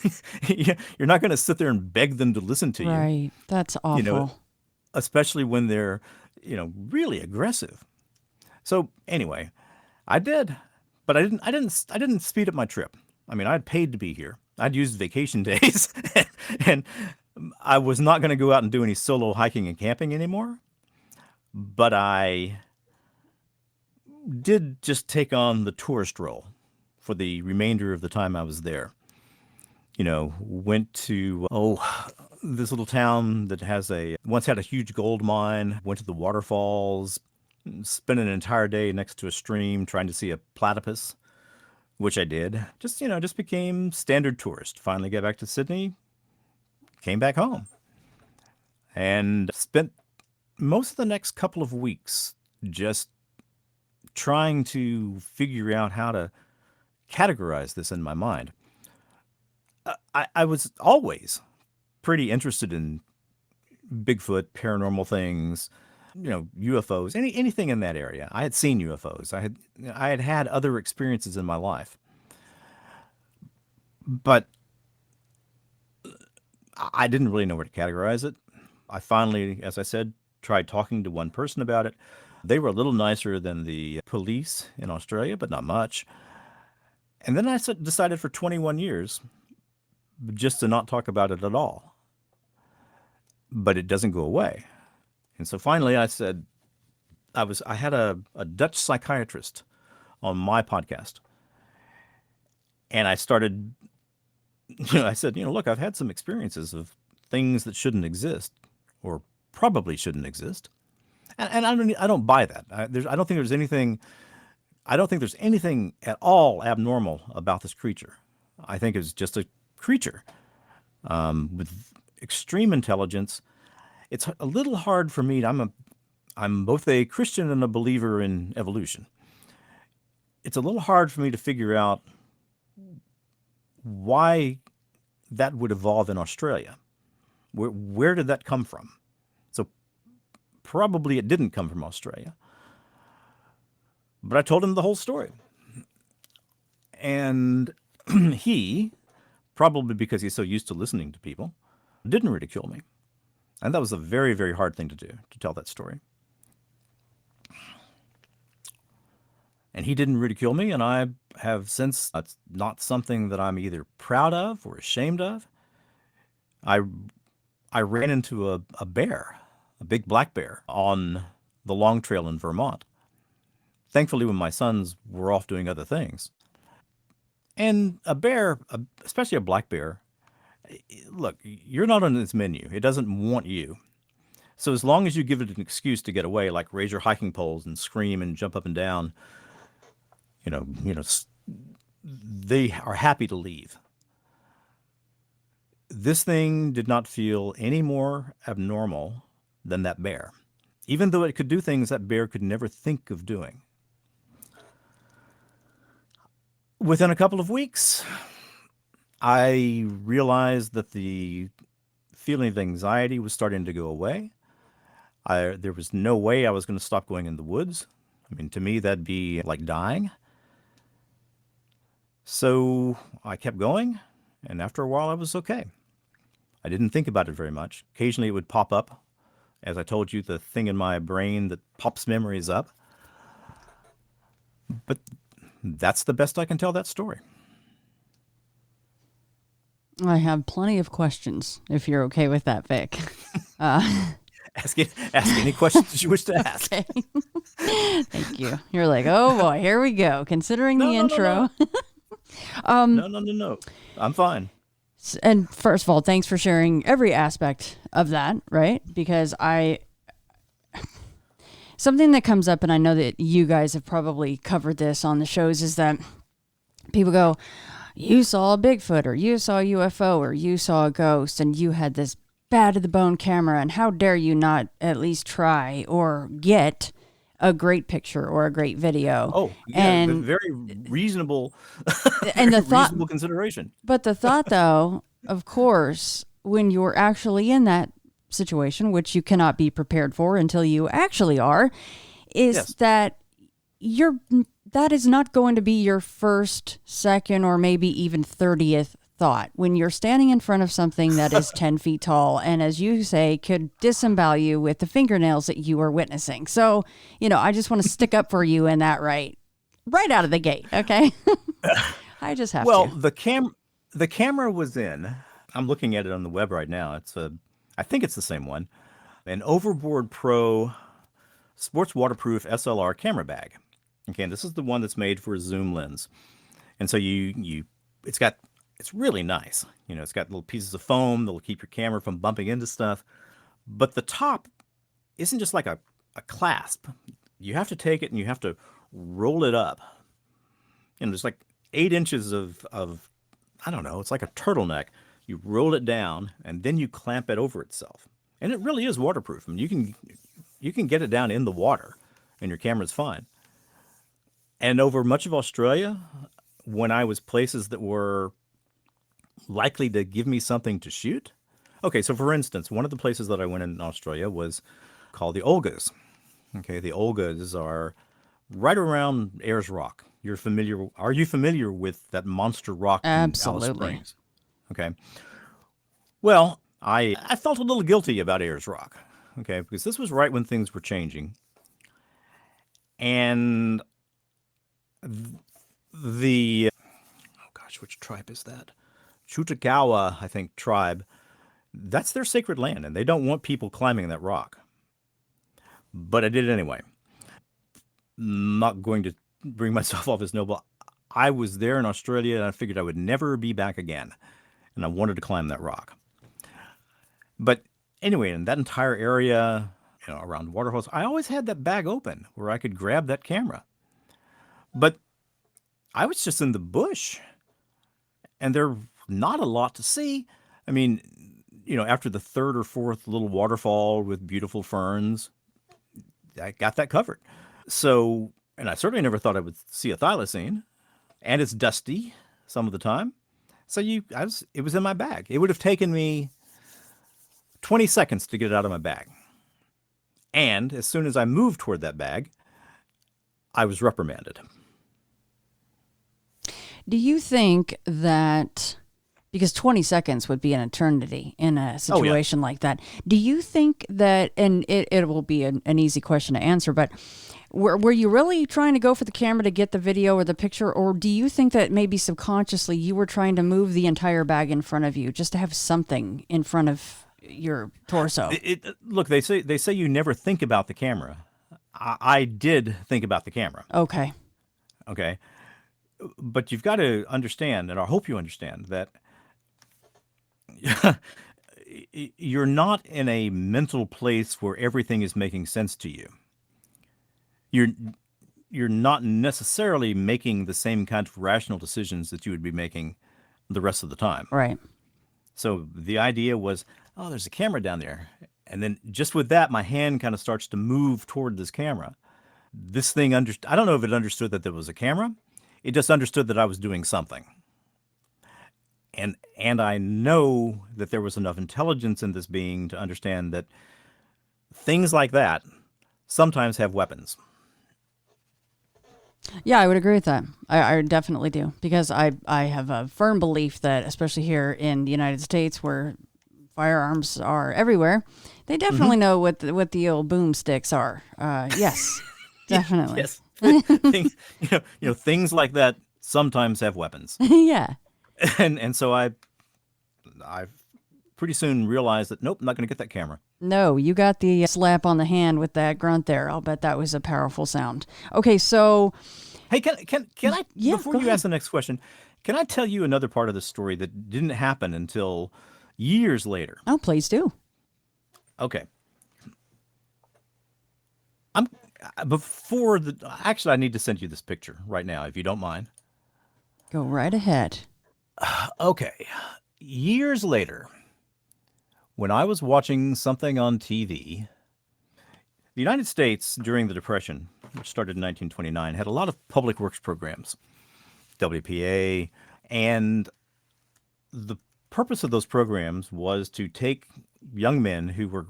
you're not going to sit there and beg them to listen to you. Right. That's awful. Especially when they're, really aggressive. So anyway, I did, but I didn't speed up my trip. I mean, I'd paid to be here. I'd used vacation days and I was not going to go out and do any solo hiking and camping anymore. But I did just take on the tourist role for the remainder of the time I was there. Went to, this little town that once had a huge gold mine, went to the waterfalls, spent an entire day next to a stream trying to see a platypus, which I did. Just became standard tourist. Finally got back to Sydney, came back home, and spent most of the next couple of weeks just trying to figure out how to categorize this in my mind. I was always pretty interested in Bigfoot, paranormal things, UFOs, anything in that area. I had seen UFOs. I had other experiences in my life. But I didn't really know where to categorize it. I finally, as I said, tried talking to one person about it. They were a little nicer than the police in Australia, but not much. And then I decided for 21 years just to not talk about it at all. But it doesn't go away. And so finally I said, I had a Dutch psychiatrist on my podcast. And I started, I said, look, I've had some experiences of things that shouldn't exist or probably shouldn't exist. And I don't buy that. I don't think there's anything at all abnormal about this creature. I think it's just a creature with extreme intelligence. It's a little hard for me. I'm both a Christian and a believer in evolution. It's a little hard for me to figure out why that would evolve in Australia. Where did that come from? So probably it didn't come from Australia. But I told him the whole story. And he, probably because he's so used to listening to people, didn't ridicule me. And that was a very, very hard thing to do, to tell that story. And he didn't ridicule me, and I have since, it's not something that I'm either proud of or ashamed of. I ran into a bear, a big black bear, on the Long Trail in Vermont. thankfully when my sons were off doing other things. And a bear, especially a black bear, look, you're not on its menu. It doesn't want you. So as long as you give it an excuse to get away, like raise your hiking poles and scream and jump up and down, they are happy to leave. This thing did not feel any more abnormal than that bear, even though it could do things that bear could never think of doing. Within a couple of weeks, I realized that the feeling of anxiety was starting to go away. There was no way I was going to stop going in the woods. I mean, to me, that'd be like dying. So I kept going, and after a while, I was okay. I didn't think about it very much. Occasionally, it would pop up. As I told you, the thing in my brain that pops memories up. But that's the best I can tell that story. I have plenty of questions, if you're okay with that, Vic. Ask any questions you wish to ask. Okay. Thank you. You're like, oh boy, here we go. Considering the intro. No. I'm fine. And first of all, thanks for sharing every aspect of that, right? Because something that comes up, and I know that you guys have probably covered this on the shows, is that people go, you saw a Bigfoot, or you saw a UFO, or you saw a ghost, and you had this bad to the bone camera, and how dare you not at least try or get a great picture or a great video. Oh, yeah, and very reasonable, and the thought, reasonable consideration. But the thought, though, of course, when you're actually in that situation, which you cannot be prepared for until you actually are, is that that is not going to be your first, second, or maybe even 30th thought when you're standing in front of something that is 10 feet tall and, as you say, could disembowel you with the fingernails that you are witnessing. So, I just want to stick up for you in that right out of the gate. Okay. I just have to. Well, the camera was in, I'm looking at it on the web right now. I think it's the same one, an Overboard Pro sports waterproof SLR camera bag. Okay. This is the one that's made for a zoom lens. And so it's really nice. It's got little pieces of foam that'll keep your camera from bumping into stuff. But the top isn't just like a clasp. You have to take it and you have to roll it up. There's like 8 inches of I don't know, it's like a turtleneck. You roll it down and then you clamp it over itself. And it really is waterproof. I mean, you can get it down in the water and your camera's fine. And over much of Australia, when I was places that were likely to give me something to shoot. Okay, so for instance, one of the places that I went in Australia was called the Olgas. Okay, the Olgas are right around Ayers Rock. Are you familiar with that monster rock in Alice Springs? Okay. Well, I felt a little guilty about Ayers Rock. Okay, because this was right when things were changing. And the which tribe is that? Chutakawa, I think, tribe, that's their sacred land, and they don't want people climbing that rock. But I did it anyway. Not going to bring myself off as noble. I was there in Australia, and I figured I would never be back again, and I wanted to climb that rock. But anyway, in that entire area, around waterholes, I always had that bag open where I could grab that camera. But I was just in the bush, and there's not a lot to see. I mean, after the 3rd or 4th little waterfall with beautiful ferns, I got that covered. So, and I certainly never thought I would see a thylacine, and it's dusty some of the time. So it was in my bag. It would have taken me 20 seconds to get it out of my bag. And as soon as I moved toward that bag, I was reprimanded. Do you think that, because 20 seconds would be an eternity in a situation like that, do you think that, and it will be an easy question to answer, but were you really trying to go for the camera to get the video or the picture, or do you think that maybe subconsciously you were trying to move the entire bag in front of you just to have something in front of your torso? Look, they say you never think about the camera. I did think about the camera. Okay. Okay. But you've got to understand, and I hope you understand, that you're not in a mental place where everything is making sense to you. You're you're not necessarily making the same kind of rational decisions that you would be making the rest of the time. Right. So the idea was, oh, there's a camera down there. And then just with that, my hand kind of starts to move toward this camera. This thing, I don't know if it understood that there was a camera. It just understood that I was doing something. And I know that there was enough intelligence in this being to understand that things like that sometimes have weapons. Yeah, I would agree with that. I definitely do, because I have a firm belief that, especially here in the United States, where firearms are everywhere, they definitely know what the old boomsticks are. Yes, definitely. Yes, things, things like that sometimes have weapons. Yeah. And so I pretty soon realized that nope, I'm not going to get that camera. No, you got the slap on the hand with that grunt there. I'll bet that was a powerful sound. Okay, so Hey, can I, before you ahead. ask the next question, can I tell you another part of the story that didn't happen until years later? Oh, please do. Okay. Actually, I need to send you this picture right now, if you don't mind. Go right ahead. Okay. Years later, when I was watching something on TV, the United States during the Depression, which started in 1929, had a lot of public works programs, WPA, and the purpose of those programs was to take young men who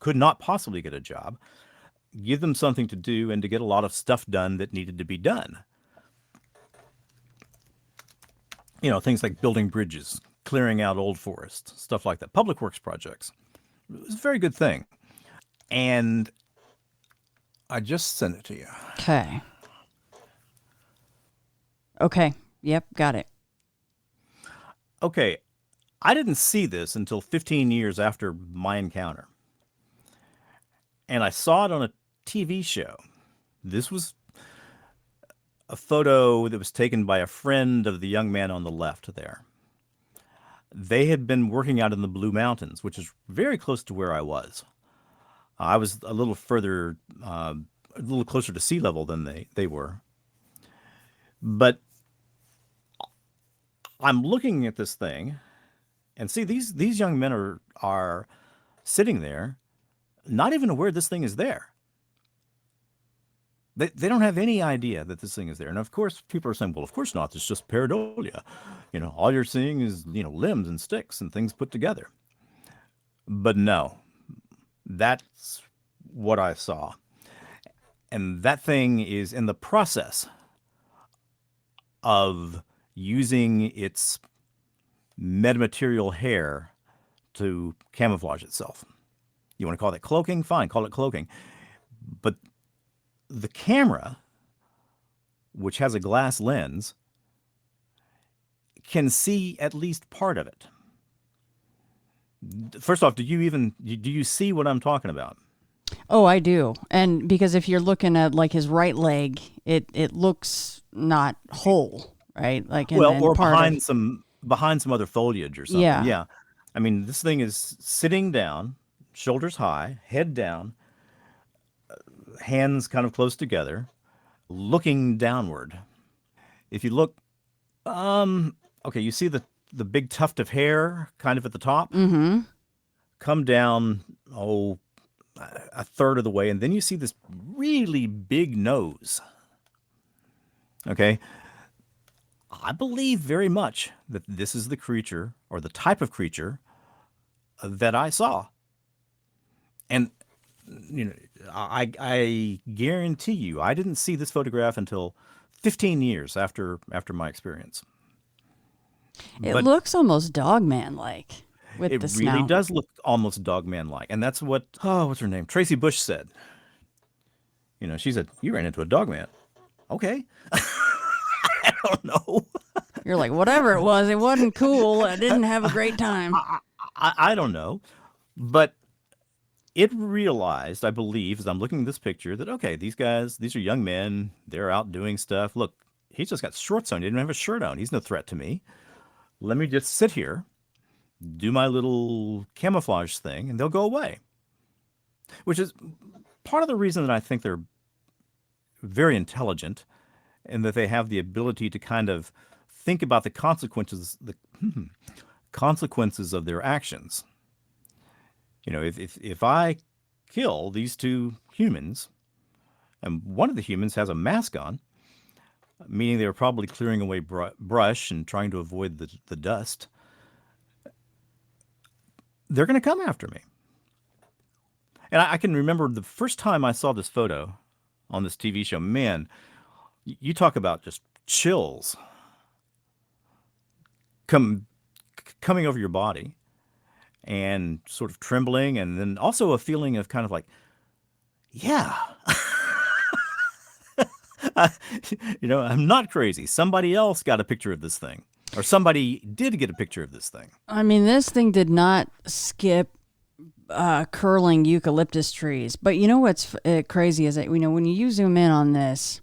could not possibly get a job, give them something to do, and to get a lot of stuff done that needed to be done. Things like building bridges, clearing out old forests, stuff like that, public works projects. It was a very good thing. And I just sent it to you. Okay. Okay. Yep, got it. Okay, I didn't see this until 15 years after my encounter. And I saw it on a TV show. This was a photo that was taken by a friend of the young man on the left there. They had been working out in the Blue Mountains, which is very close to where I was. I was a little further, a little closer to sea level than they were. But I'm looking at this thing and see these young men are sitting there, not even aware this thing is there. They don't have any idea that this thing is there. And of course, people are saying, well, of course not. It's just pareidolia. All you're seeing is, limbs and sticks and things put together. But no, that's what I saw. And that thing is in the process of using its metamaterial hair to camouflage itself. You want to call that cloaking? Fine, call it cloaking. But the camera, which has a glass lens, can see at least part of it. First off, do you see what I'm talking about? Oh, I do. And because if you're looking at like his right leg, it looks not whole, right? Like or behind some other foliage or something. Yeah. Yeah. I mean, this thing is sitting down, shoulders high, head down, hands kind of close together, looking downward. If you look, okay, you see the big tuft of hair kind of at the top? Mm-hmm. Come down, a third of the way, and then you see this really big nose. Okay? I believe very much that this is the creature, or the type of creature, that I saw. And I guarantee you, I didn't see this photograph until 15 years after my experience. It looks almost Dogman-like with the It really snout. does look almost Dogman-like. And that's what, what's her name? Tracy Bush said. She said, you ran into a Dogman. Okay. I don't know. You're like, whatever it wasn't cool. I didn't have a great time. I don't know. But it realized, I believe, as I'm looking at this picture, that, okay, these are young men. They're out doing stuff. Look, he's just got shorts on. He didn't have a shirt on. He's no threat to me. Let me just sit here, do my little camouflage thing, and they'll go away. Which is part of the reason that I think they're very intelligent and that they have the ability to kind of think about the consequences of their actions. If I kill these two humans, and one of the humans has a mask on, meaning they were probably clearing away brush and trying to avoid the dust, they're going to come after me. And I can remember the first time I saw this photo on this TV show, man, you talk about just chills coming over your body and sort of trembling, and then also a feeling of kind of like, yeah, I'm not crazy. Somebody else got a picture of this thing, or somebody did get a picture of this thing. I mean, this thing did not skip curling eucalyptus trees. But you know what's crazy is that, when you zoom in on this,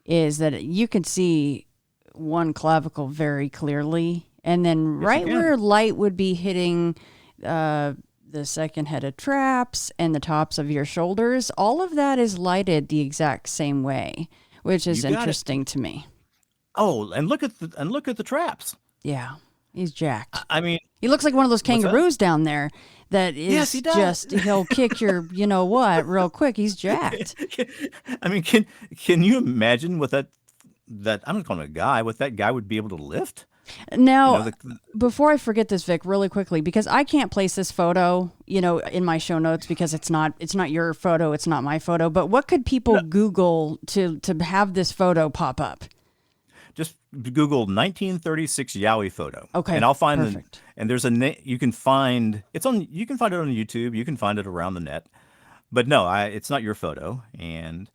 is that you can see one clavicle very clearly. And then right where light would be hitting the second head of traps and the tops of your shoulders, all of that is lighted the exact same way, which is interesting to me. Oh, and look at the traps. Yeah, he's jacked. I mean, he looks like one of those kangaroos down there. That is, yes, he does. He'll kick your, real quick. He's jacked. I mean, can you imagine what that I'm not calling him a guy, what that guy would be able to lift? Now, before I forget this, Vic, really quickly, because I can't place this photo, in my show notes because it's not your photo, it's not my photo. But what could people Google to have this photo pop up? Just Google 1936 Yowie photo. Okay, and I'll find perfect. And there's you can find it on YouTube. You can find it around the net. But no, it's not your photo. And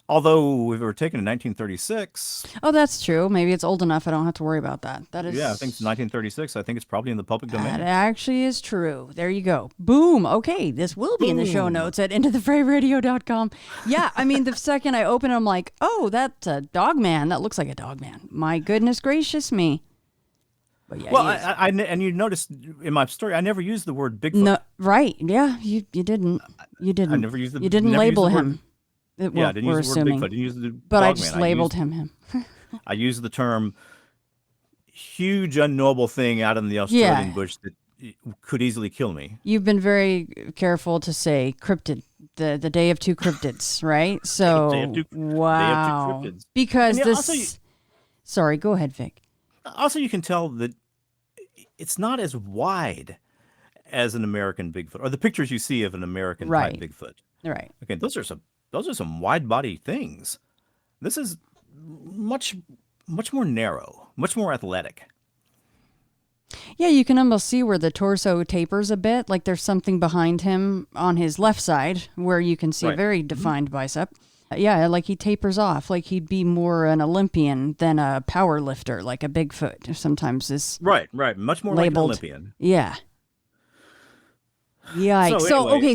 although if it were taken in 1936, oh, that's true. Maybe it's old enough. I don't have to worry about that. That is, yeah, I think it's 1936. I think it's probably in the public domain. That actually is true. There you go. Boom. Okay, this will be in the show notes at intothefrayradio.com. Yeah, I mean, the second I open it, I'm like, oh, that's a dog man. That looks like a dog man. My goodness gracious me. But yeah, well, and you noticed in my story, I never used the word Bigfoot. No, right? Yeah, you didn't. You didn't. I never used You didn't label him. I didn't use the word Bigfoot. I didn't use the but I just labeled him. I used the term huge, unknowable thing out in the Australian bush that could easily kill me. You've been very careful to say cryptid, the day of two cryptids, right? So, Day of two cryptids. Because sorry, go ahead, Vic. Also, you can tell that it's not as wide as an American Bigfoot, or the pictures you see of an American type Bigfoot. Right. Okay, those are some wide body things. This is much more narrow, much more athletic. Yeah, you can almost see where the torso tapers a bit, like there's something behind him on his left side where you can see a very defined bicep. Yeah, like he tapers off, like he'd be more an Olympian than a power lifter, like a Bigfoot sometimes is. Right, much more labeled, like an Olympian. Yeah. Yikes. So anyway,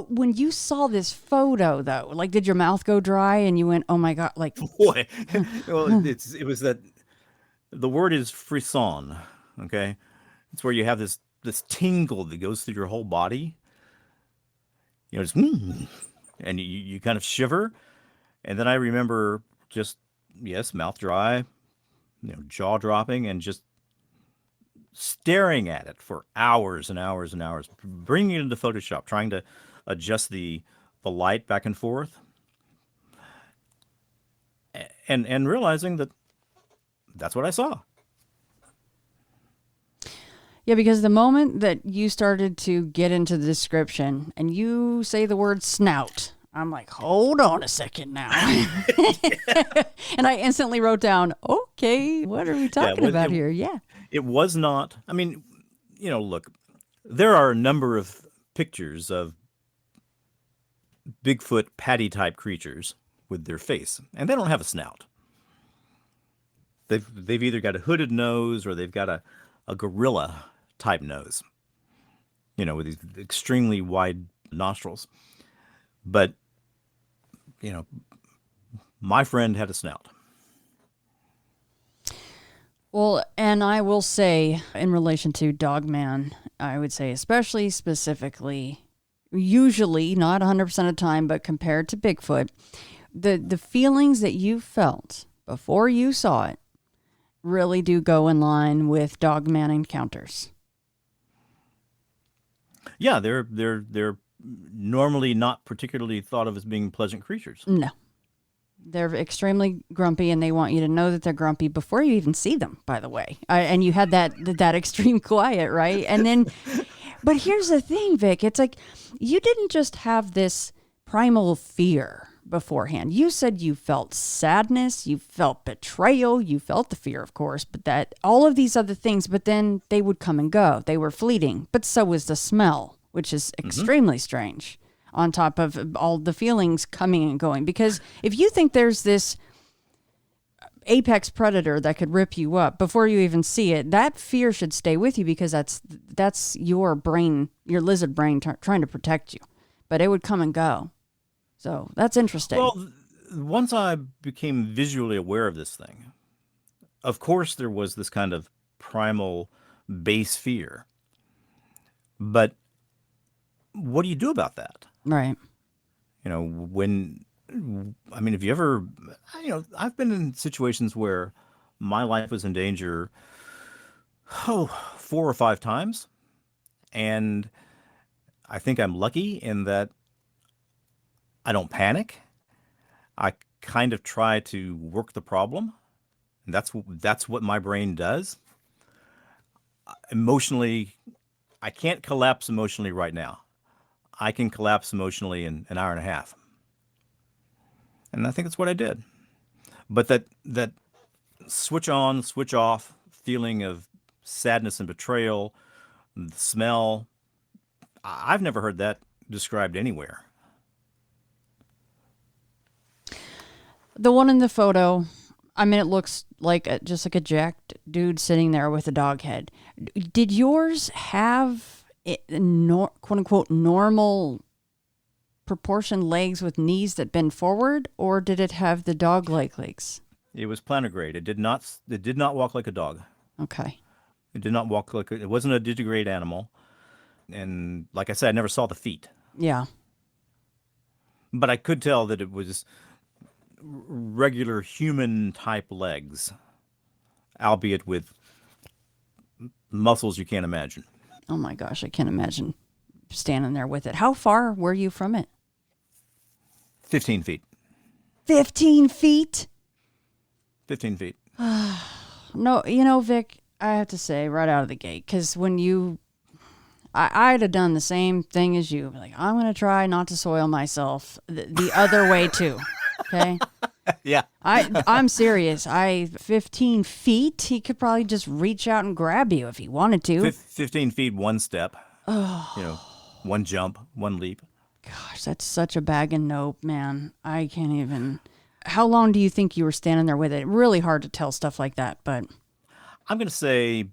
when you saw this photo, though, like, did your mouth go dry and you went, oh my God, like. Boy, well, it was that, the word is frisson, okay? It's where you have this tingle that goes through your whole body. Just, and you kind of shiver. And then I remember just, mouth dry, jaw dropping, and just staring at it for hours and hours and hours, bringing it into Photoshop, trying to adjust the light back and forth, and realizing that that's what I saw. Yeah, because the moment that you started to get into the description and you say the word snout, I'm like, hold on a second now. And I instantly wrote down, okay, what are we talking about here? Yeah. It was not, I mean, look, there are a number of pictures of Bigfoot patty type creatures with their face, and they don't have a snout. They've either got a hooded nose or they've got a gorilla type nose, with these extremely wide nostrils. But, my friend had a snout. Well, and I will say, in relation to Dogman, I would say especially specifically, usually, not 100% of the time, but compared to Bigfoot, the feelings that you felt before you saw it really do go in line with Dogman encounters. Yeah, they're normally not particularly thought of as being pleasant creatures. No. They're extremely grumpy, and they want you to know that they're grumpy before you even see them, by the way. And you had that extreme quiet, right? And then, but here's the thing, Vic. It's like you didn't just have this primal fear beforehand. You said you felt sadness, you felt betrayal, you felt the fear, of course, but that all of these other things, but then they would come and go. They were fleeting, but so was the smell, which is extremely strange, on top of all the feelings coming and going. Because if you think there's this apex predator that could rip you up before you even see it, that fear should stay with you, because that's your brain, your lizard brain trying to protect you. But it would come and go. So that's interesting. Well, once I became visually aware of this thing, of course there was this kind of primal base fear. But what do you do about that? Right. If you ever, I've been in situations where my life was in danger, 4 or 5 times. And I think I'm lucky in that I don't panic. I kind of try to work the problem. And that's what my brain does. Emotionally, I can't collapse emotionally right now. I can collapse emotionally in an hour and a half. And I think that's what I did. But that switch on, switch off feeling of sadness and betrayal, the smell, I've never heard that described anywhere. The one in the photo, it looks like just like a jacked dude sitting there with a dog head. Did yours have quote unquote normal proportion legs with knees that bend forward, or did it have the dog-like legs? It was plantigrade. It did not walk like a dog. Okay. It did not walk like it wasn't a digitigrade animal. And like I said, I never saw the feet. Yeah. But I could tell that it was regular human type legs, albeit with muscles you can't imagine. Oh my gosh, I can't imagine standing there with it. How far were you from it? 15 feet. 15 feet? 15 feet. No, Vic, I have to say right out of the gate, because when I'd have done the same thing as you. Like, I'm going to try not to soil myself the other way too. Okay? Yeah. I'm serious. 15 feet, he could probably just reach out and grab you if he wanted to. 15 feet, one step. One jump, one leap. Gosh, that's such a bag of nope, man. I can't even. How long do you think you were standing there with it? Really hard to tell stuff like that, but I'm going to say,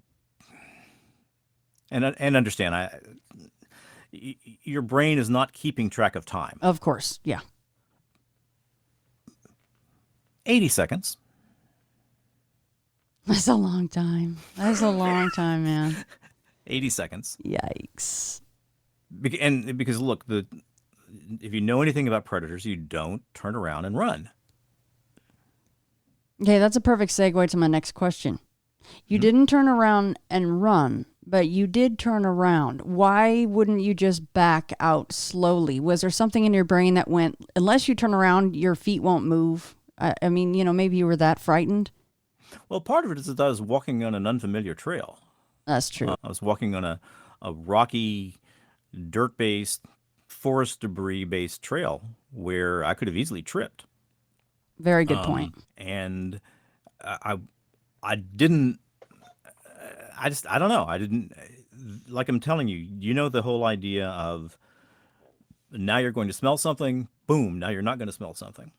and understand, your brain is not keeping track of time. Of course, yeah. 80 seconds. That's a long time. That's a long time, man. 80 seconds. Yikes. Because look, if you know anything about predators, you don't turn around and run. Okay, that's a perfect segue to my next question. You didn't turn around and run, but you did turn around. Why wouldn't you just back out slowly? Was there something in your brain that went, unless you turn around, your feet won't move? Maybe you were that frightened. Well, part of it is that I was walking on an unfamiliar trail. That's true. I was walking on a rocky, dirt-based, forest debris-based trail where I could have easily tripped. Very good point. And I didn't. I don't know. I didn't. Like I'm telling you, the whole idea of now you're going to smell something. Boom. Now you're not going to smell something.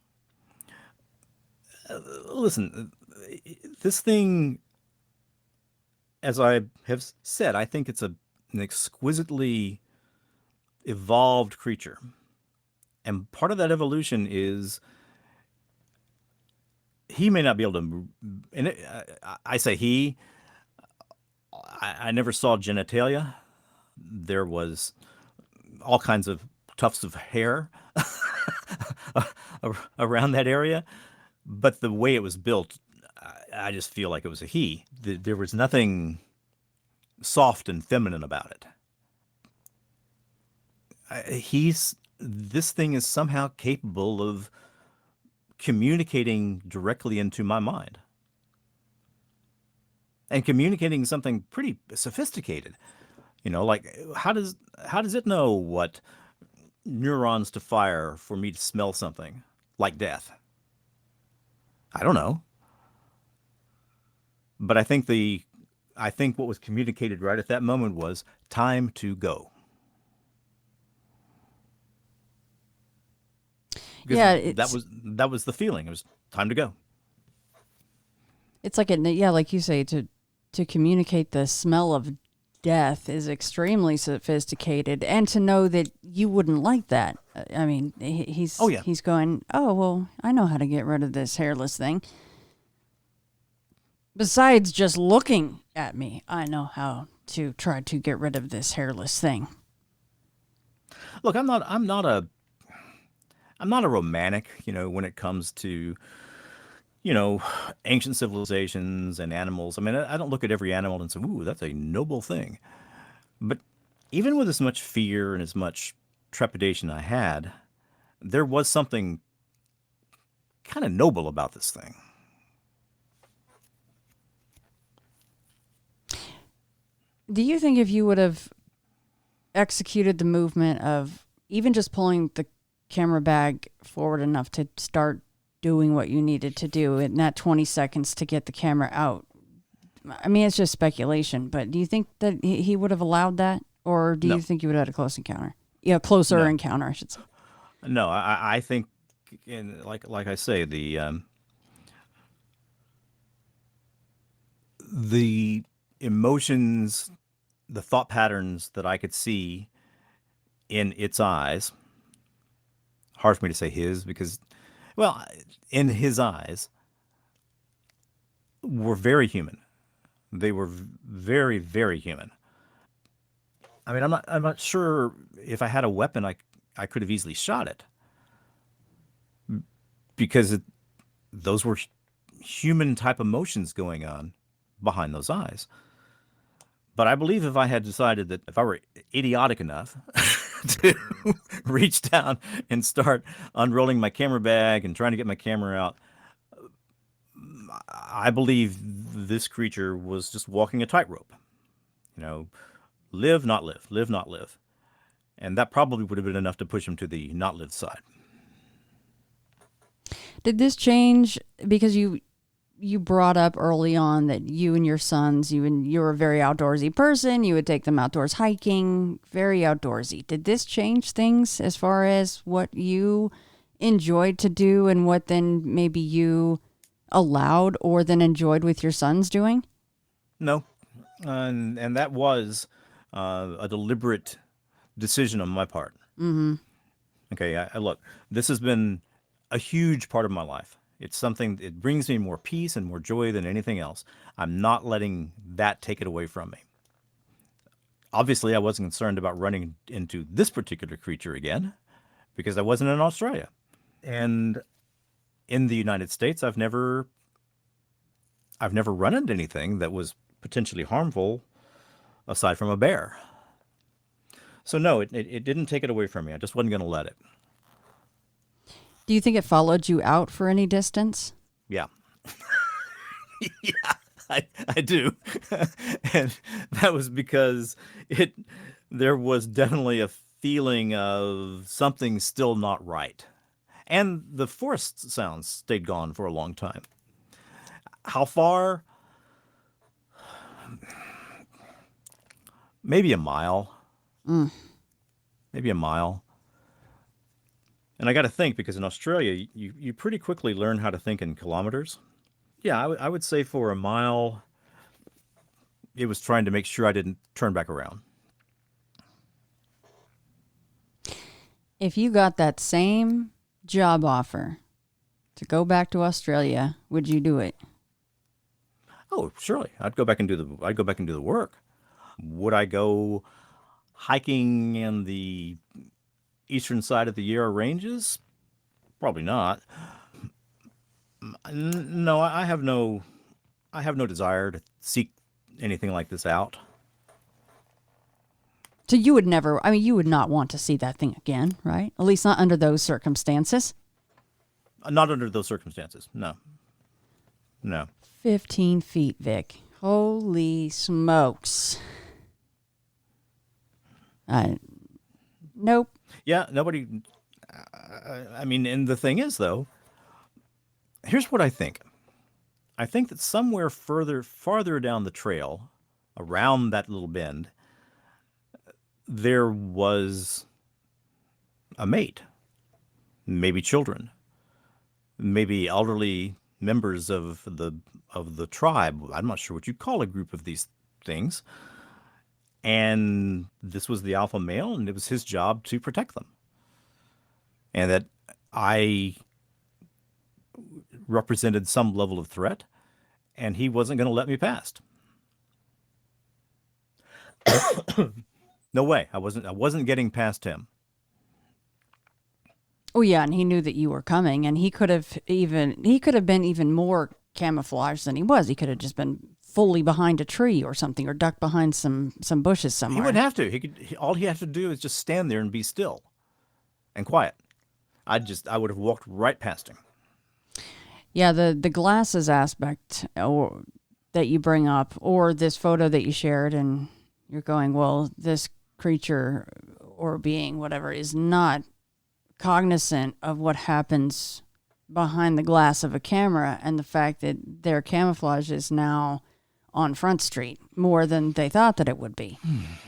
Listen, this thing, as I have said, I think it's an exquisitely evolved creature. And part of that evolution is he may not be able to, and I say he, I never saw genitalia. There was all kinds of tufts of hair around that area, but the way it was built, I just feel like it was a he. There was nothing soft and feminine about it. This thing is somehow capable of communicating directly into my mind and communicating something pretty sophisticated. Like how does it know what neurons to fire for me to smell something like death? I don't know. But I think what was communicated right at that moment was time to go. Because Yeah, that was the feeling. It was time to go. it's like yeah, like you say, to communicate the smell of death is extremely sophisticated, and to know that you wouldn't like that. I mean, Oh yeah. he's going, oh well, I know how to get rid of this hairless thing. Besides just looking at me, I know how to try to get rid of this hairless thing. Look, I'm not a romantic, when it comes to, you know, ancient civilizations and animals. I mean, I don't look at every animal and say, "Ooh, that's a noble thing." But even with as much fear and as much trepidation I had, there was something kind of noble about this thing. Do you think if you would have executed the movement of even just pulling the camera bag forward enough to start doing what you needed to do in that 20 seconds to get the camera out? I mean, it's just speculation, but do you think that he would have allowed that? Or do you No, think you would have had a close encounter? Yeah, closer no, encounter, I should say. no. I think, like I say, the emotions, the thought patterns that I could see in its eyes. Hard for me to say his because, well, in his eyes were very human. They were very, very human. I mean, I'm not sure if I had a weapon, I could have easily shot it because those were human type emotions going on behind those eyes. But I believe if I had decided that if I were idiotic enough to reach down and start unrolling my camera bag and trying to get my camera out, I believe this creature was just walking a tightrope. You know, live, not live, live, not live. And that probably would have been enough to push him to the not live side. Did this change because you brought up early on that you and your sons, you're a very outdoorsy person. You would take them outdoors hiking, very outdoorsy. Did this change things as far as what you enjoyed to do and what then maybe you allowed or then enjoyed with your sons doing? No, and that was a deliberate decision on my part. Mm-hmm. Okay, look, this has been a huge part of my life. It's something, it brings me more peace and more joy than anything else. I'm not letting that take it away from me. Obviously, I wasn't concerned about running into this particular creature again because I wasn't in Australia. And in the United States, I've never run into anything that was potentially harmful aside from a bear. So no, it didn't take it away from me. I just wasn't going to let it. Do you think it followed you out for any distance? Yeah. Yeah, I do. And that was because it there was definitely a feeling of something still not right. And the forest sounds stayed gone for a long time. How far? Maybe a mile. Mm. Maybe a mile. And I got to think because in Australia, you pretty quickly learn how to think in kilometers. Yeah, I would say for a mile, it was trying to make sure I didn't turn back around. If you got that same job offer to go back to Australia, would you do it? Oh, surely. I'd go back and do the work. Would I go hiking in the eastern side of the Yarra Ranges? Probably not. No, I have no desire to seek anything like this out. So you would never, I mean, you would not want to see that thing again, right? At least not under those circumstances. Not under those circumstances. No. No. 15 feet, Vic. Holy smokes. Nope. Yeah, nobody. I mean, and the thing is, though, here's what I think. I think that somewhere farther down the trail, around that little bend, there was a mate, maybe children, maybe elderly members of the tribe. I'm not sure what you'd call a group of these things. And this was the alpha male, and it was his job to protect them. And that I represented some level of threat, and he wasn't going to let me past. No way. I wasn't getting past him. Oh yeah, and he knew that you were coming, and he could have been even more camouflaged than he was. He could have just been fully behind a tree or something, or ducked behind some bushes somewhere. He wouldn't have to. All he had to do is just stand there and be still and quiet. I would have walked right past him. Yeah, the glasses aspect or that you bring up, or this photo that you shared, and you're going, well, this creature or being, whatever, is not cognizant of what happens behind the glass of a camera, and the fact that their camouflage is now on Front Street more than they thought that it would be.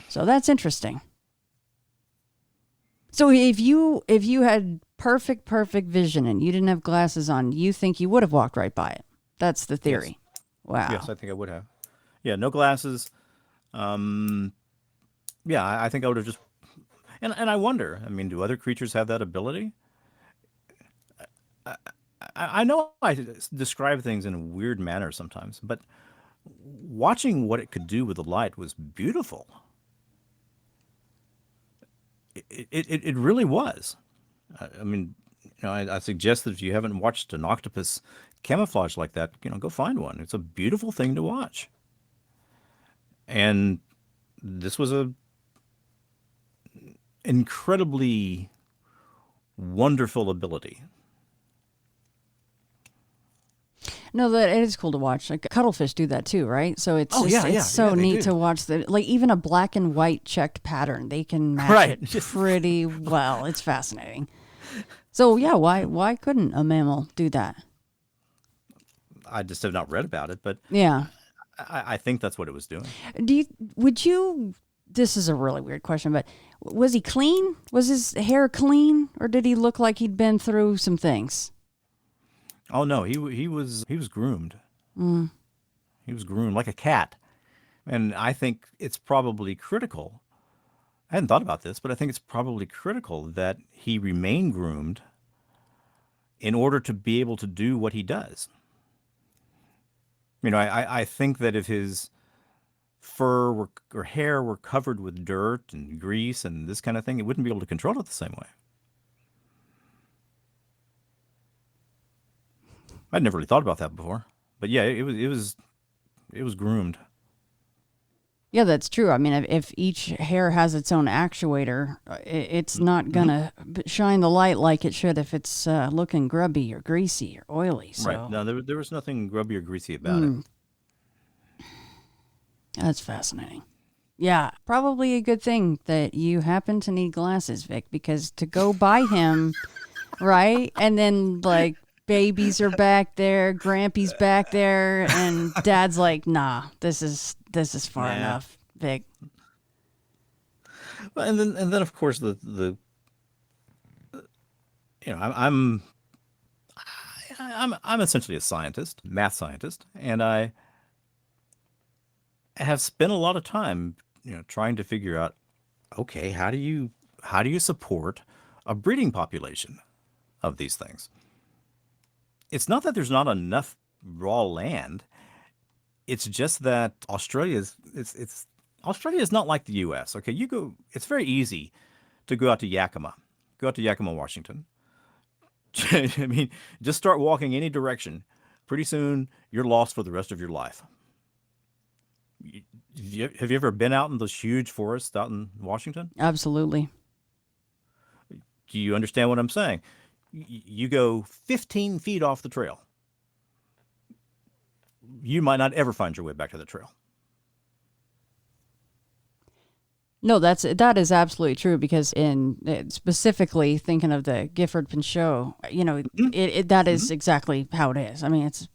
So that's interesting. So if you had perfect vision and you didn't have glasses on, you think you would have walked right by it? That's the theory. Yes. Wow. Yes, I think I would have. Yeah, no glasses. Yeah, I think I would have just. And I wonder. I mean, do other creatures have that ability? I know I describe things in a weird manner sometimes, but watching what it could do with the light was beautiful. It really was. I mean, I suggest that if you haven't watched an octopus camouflage like that, go find one. It's a beautiful thing to watch. And this was a incredibly wonderful ability. No, that it is cool to watch. Like cuttlefish do that too, right? So it's so neat to watch like even a black and white checked pattern. They can match it pretty well. It's fascinating. So yeah, why couldn't a mammal do that? I just have not read about it, but yeah, I think that's what it was doing. This is a really weird question, but was he clean? Was his hair clean, or did he look like he'd been through some things? Oh no, he was groomed. He was groomed like a cat, and I think it's probably critical. I hadn't thought about this, but I think it's probably critical that he remain groomed in order to be able to do what he does. I think that if his fur or hair were covered with dirt and grease and this kind of thing, it wouldn't be able to control it the same way. I'd never really thought about that before, but yeah, it was groomed. Yeah, that's true. I mean, if each hair has its own actuator, it's not gonna shine the light like it should if it's looking grubby or greasy or oily. So. Right. No, there was nothing grubby or greasy about it. That's fascinating. Yeah, probably a good thing that you happen to need glasses, Vic, because to go by him, right, and then like. Babies are back there, Grampy's back there, and Dad's like, "Nah, this is far enough, Vic." Well, and then of course I'm essentially a scientist, math scientist, and I have spent a lot of time, trying to figure out, okay, how do you support a breeding population of these things. It's not that there's not enough raw land. It's just that Australia is not like the U.S. Okay, it's very easy to go out to Yakima, Washington. I mean, just start walking any direction. Pretty soon, you're lost for the rest of your life. Have you ever been out in those huge forests out in Washington? Absolutely. Do you understand what I'm saying? You go 15 feet off the trail. You might not ever find your way back to the trail. No, that is absolutely true, because specifically thinking of the Gifford Pinchot, that is exactly how it is. I mean, it's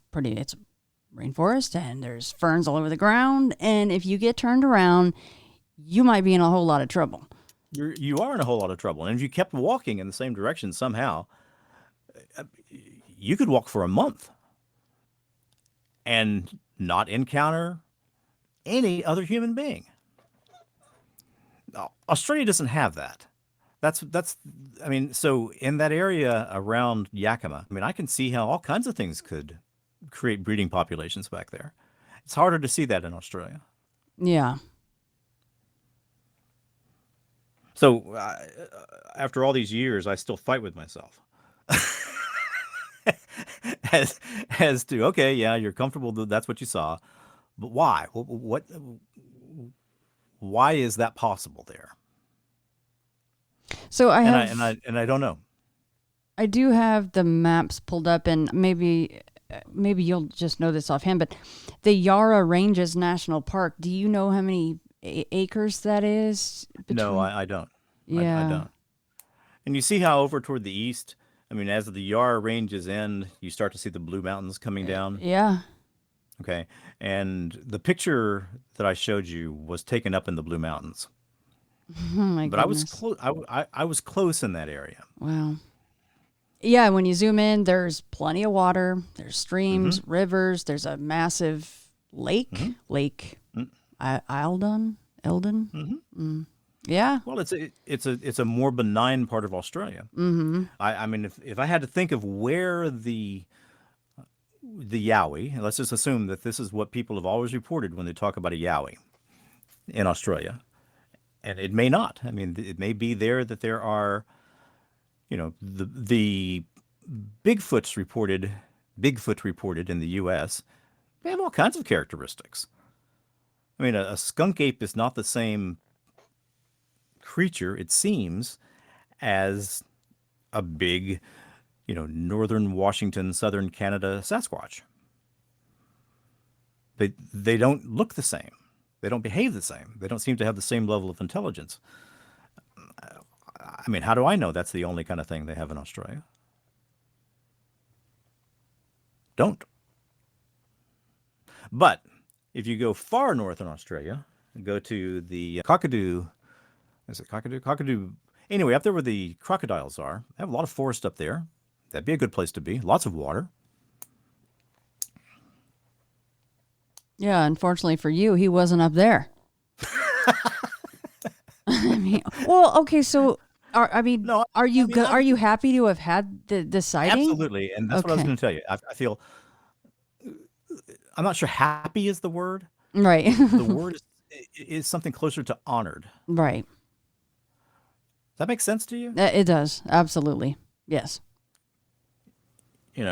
rainforest and there's ferns all over the ground, and if you get turned around, you might be in a whole lot of trouble. You are in a whole lot of trouble, and if you kept walking in the same direction somehow, you could walk for a month and not encounter any other human being. Australia doesn't have that. So in that area around Yakima, I can see how all kinds of things could create breeding populations back there. It's harder to see that in Australia. Yeah. So after all these years, I still fight with myself. as to, okay, yeah, you're comfortable that that's what you saw, but why? Why is that possible there? So I don't know. I do have the maps pulled up, and maybe you'll just know this offhand, but the Yarra Ranges National Park, do you know how many acres that is? No, I don't. Yeah. I don't. And you see how over toward the east, as the Yarra Ranges end, you start to see the Blue Mountains coming down. Yeah. Okay. And the picture that I showed you was taken up in the Blue Mountains. Oh my but goodness. I was close in that area. Wow. Yeah, when you zoom in, there's plenty of water. There's streams, rivers. There's a massive lake, Lake Eldon. Yeah. Well, it's a more benign part of Australia. Mm-hmm. If I had to think of where the yowie, let's just assume that this is what people have always reported when they talk about a yowie in Australia, and it may not. It may be there that there are, the Bigfoot reported in the U.S. They have all kinds of characteristics. A skunk ape is not the same creature, it seems, as a big, northern Washington, southern Canada Sasquatch. They don't look the same. They don't behave the same. They don't seem to have the same level of intelligence. How do I know that's the only kind of thing they have in Australia? Don't. But if you go far north in Australia, go to the Cockatoo. Is it Cockatoo? Cockatoo. Anyway, up there where the crocodiles are, they have a lot of forest up there. That'd be a good place to be. Lots of water. Yeah, unfortunately for you, he wasn't up there. Okay, so are you happy to have had the sighting? Absolutely, and that's what I was going to tell you. I feel, I'm not sure happy is the word. Right. The word is something closer to honored. Right. Does that make sense to you? It does. Absolutely. Yes. We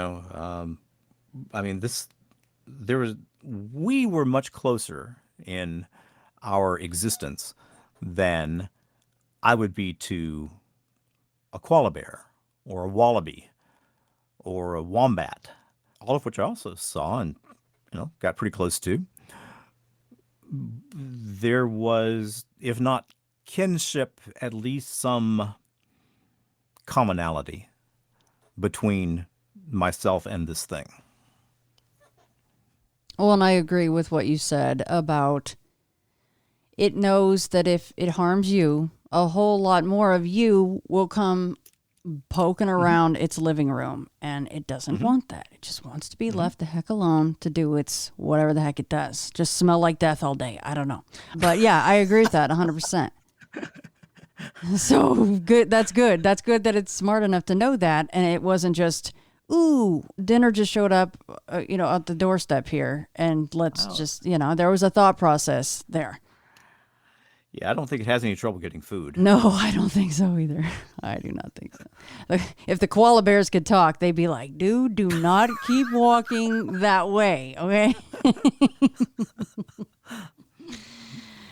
were much closer in our existence than I would be to a koala bear or a wallaby or a wombat, all of which I also saw and, got pretty close to. There was, if not kinship, at least some commonality between myself and this thing. Well, and I agree with what you said about it knows that if it harms you, a whole lot more of you will come poking around its living room, and it doesn't want that. It just wants to be left the heck alone to do its whatever the heck it does. Just smell like death all day. I don't know. But yeah, I agree with that 100%. So good. That's good. That's good that it's smart enough to know that. And it wasn't just, ooh, dinner just showed up, at the doorstep here. And let's just, there was a thought process there. Yeah, I don't think it has any trouble getting food. No, I don't think so either. I do not think so. Look, if the koala bears could talk, they'd be like, dude, do not keep walking that way, okay?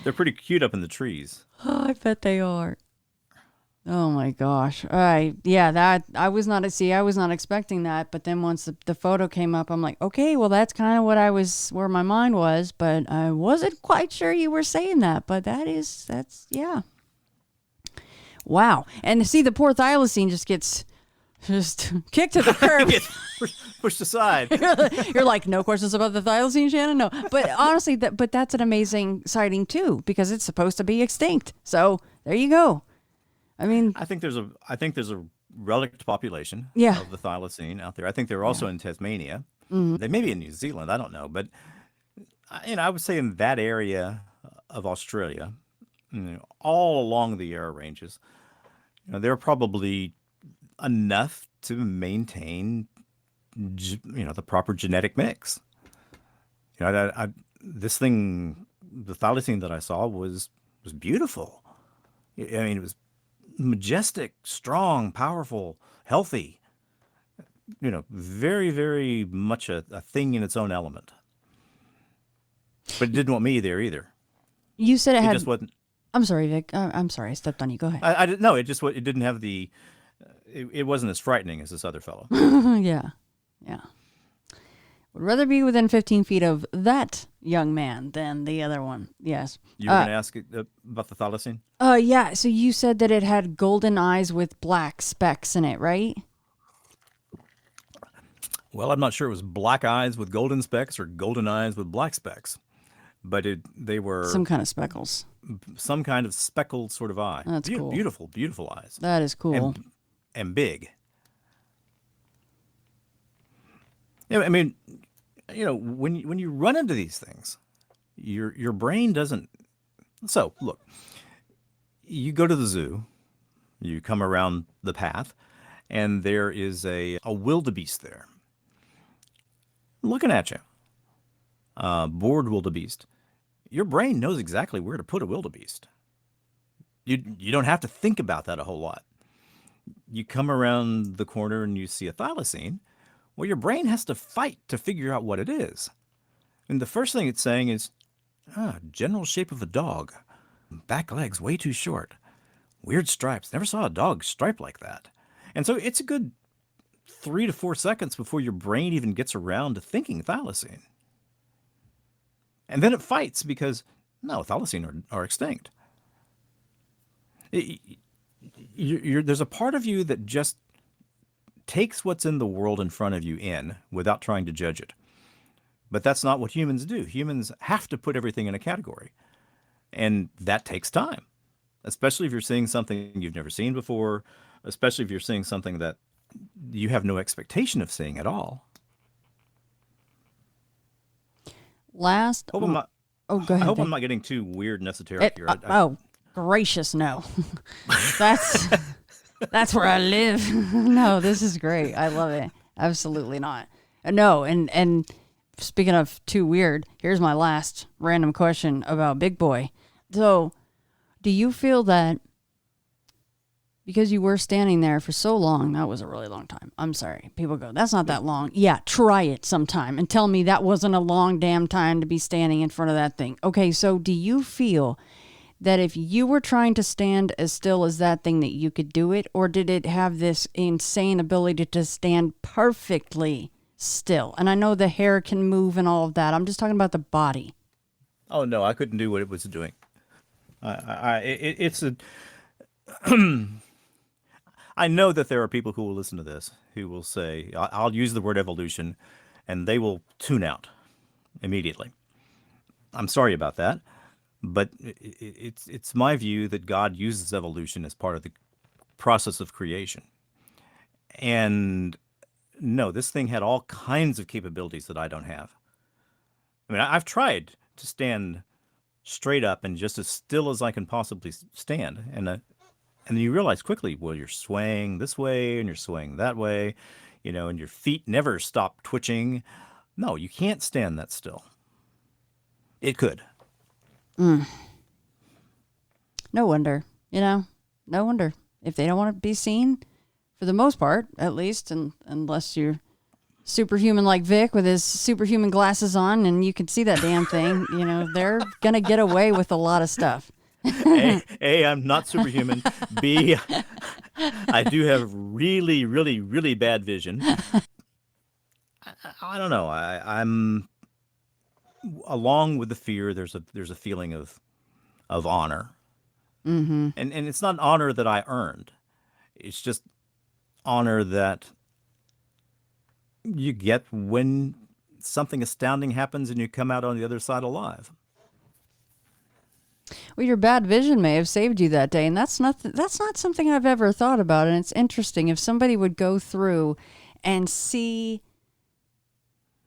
They're pretty cute up in the trees. Oh, I bet they are. Oh my gosh. All right. Yeah, that I was not expecting that, but then once the photo came up, I'm like, okay, well that's kind of where my mind was, but I wasn't quite sure you were saying that, but that's yeah. Wow. And to see the poor thylacine just gets kicked to the curb. Pushed aside. You're like, no questions about the thylacine, Shannon? No. But honestly, that's an amazing sighting too, because it's supposed to be extinct. So there you go. I mean, I think there's a relict population of the thylacine out there. I think they're also in Tasmania. Mm-hmm. They may be in New Zealand. I don't know, but I would say in that area of Australia, all along the Yarra Ranges, there are probably enough to maintain, the proper genetic mix. This thing, the thylacine that I saw was beautiful. I mean, it was majestic, strong, powerful, healthy. Very, very much a thing in its own element. But it didn't want me there either. You said it had. Just wasn't. I'm sorry, Vic. I'm sorry. I stepped on you. Go ahead. I didn't know. It didn't have the. It wasn't as frightening as this other fellow. Yeah. Would rather be within 15 feet of that young man than the other one. Yes. You were going to ask about the thylacine? Yeah. So you said that it had golden eyes with black specks in it, right? Well, I'm not sure it was black eyes with golden specks or golden eyes with black specks, but they were some kind of speckles. Some kind of speckled sort of eye. That's cool. Beautiful, beautiful eyes. That is cool. And big. I mean, when you run into these things, your brain doesn't. So look, you go to the zoo, you come around the path, and there is a wildebeest there, looking at you. Bored wildebeest. Your brain knows exactly where to put a wildebeest. You don't have to think about that a whole lot. You come around the corner and you see a thylacine. Well, your brain has to fight to figure out what it is. And the first thing it's saying is, general shape of a dog. Back legs way too short. Weird stripes. Never saw a dog striped like that. And so it's a good 3 to 4 seconds before your brain even gets around to thinking thylacine. And then it fights because, no, thylacine are extinct. There's a part of you that just takes what's in the world in front of you in without trying to judge it. But that's not what humans do. Humans have to put everything in a category. And that takes time, especially if you're seeing something you've never seen before, especially if you're seeing something that you have no expectation of seeing at all. Go ahead. I hope I'm not getting too weird and esoteric here. Oh, gracious, no. That's where I live. No, this is great. I love it. Absolutely not. No, and speaking of too weird, here's my last random question about Big Boy. So, do you feel that because you were standing there for so long, that was a really long time. I'm sorry. People go, that's not that long. Yeah, try it sometime and tell me that wasn't a long damn time to be standing in front of that thing. Okay, so do you feel that if you were trying to stand as still as that thing that you could do it, or did it have this insane ability to stand perfectly still? And I know the hair can move and all of that. I'm just talking about the body. Oh no, I couldn't do what it was doing. It's a. I know that there are people who will listen to this who will say, I'll use the word evolution, and they will tune out immediately. I'm sorry about that, but it's my view that God uses evolution as part of the process of creation. And no, this thing had all kinds of capabilities that I don't have. I mean, I've tried to stand straight up and just as still as I can possibly stand, and And then you realize quickly, well, you're swaying this way and you're swaying that way, and your feet never stop twitching. No, you can't stand that still. It could. No wonder, no wonder. If they don't want to be seen, for the most part, at least, unless you're superhuman like Vic with his superhuman glasses on and you can see that damn thing, they're going to get away with a lot of stuff. A, I'm not superhuman. B, I do have really, really, really bad vision. I don't know. I'm along with the fear. There's a feeling of honor, and it's not honor that I earned. It's just honor that you get when something astounding happens and you come out on the other side alive. Well, your bad vision may have saved you that day, and that's not something I've ever thought about. And it's interesting if somebody would go through and see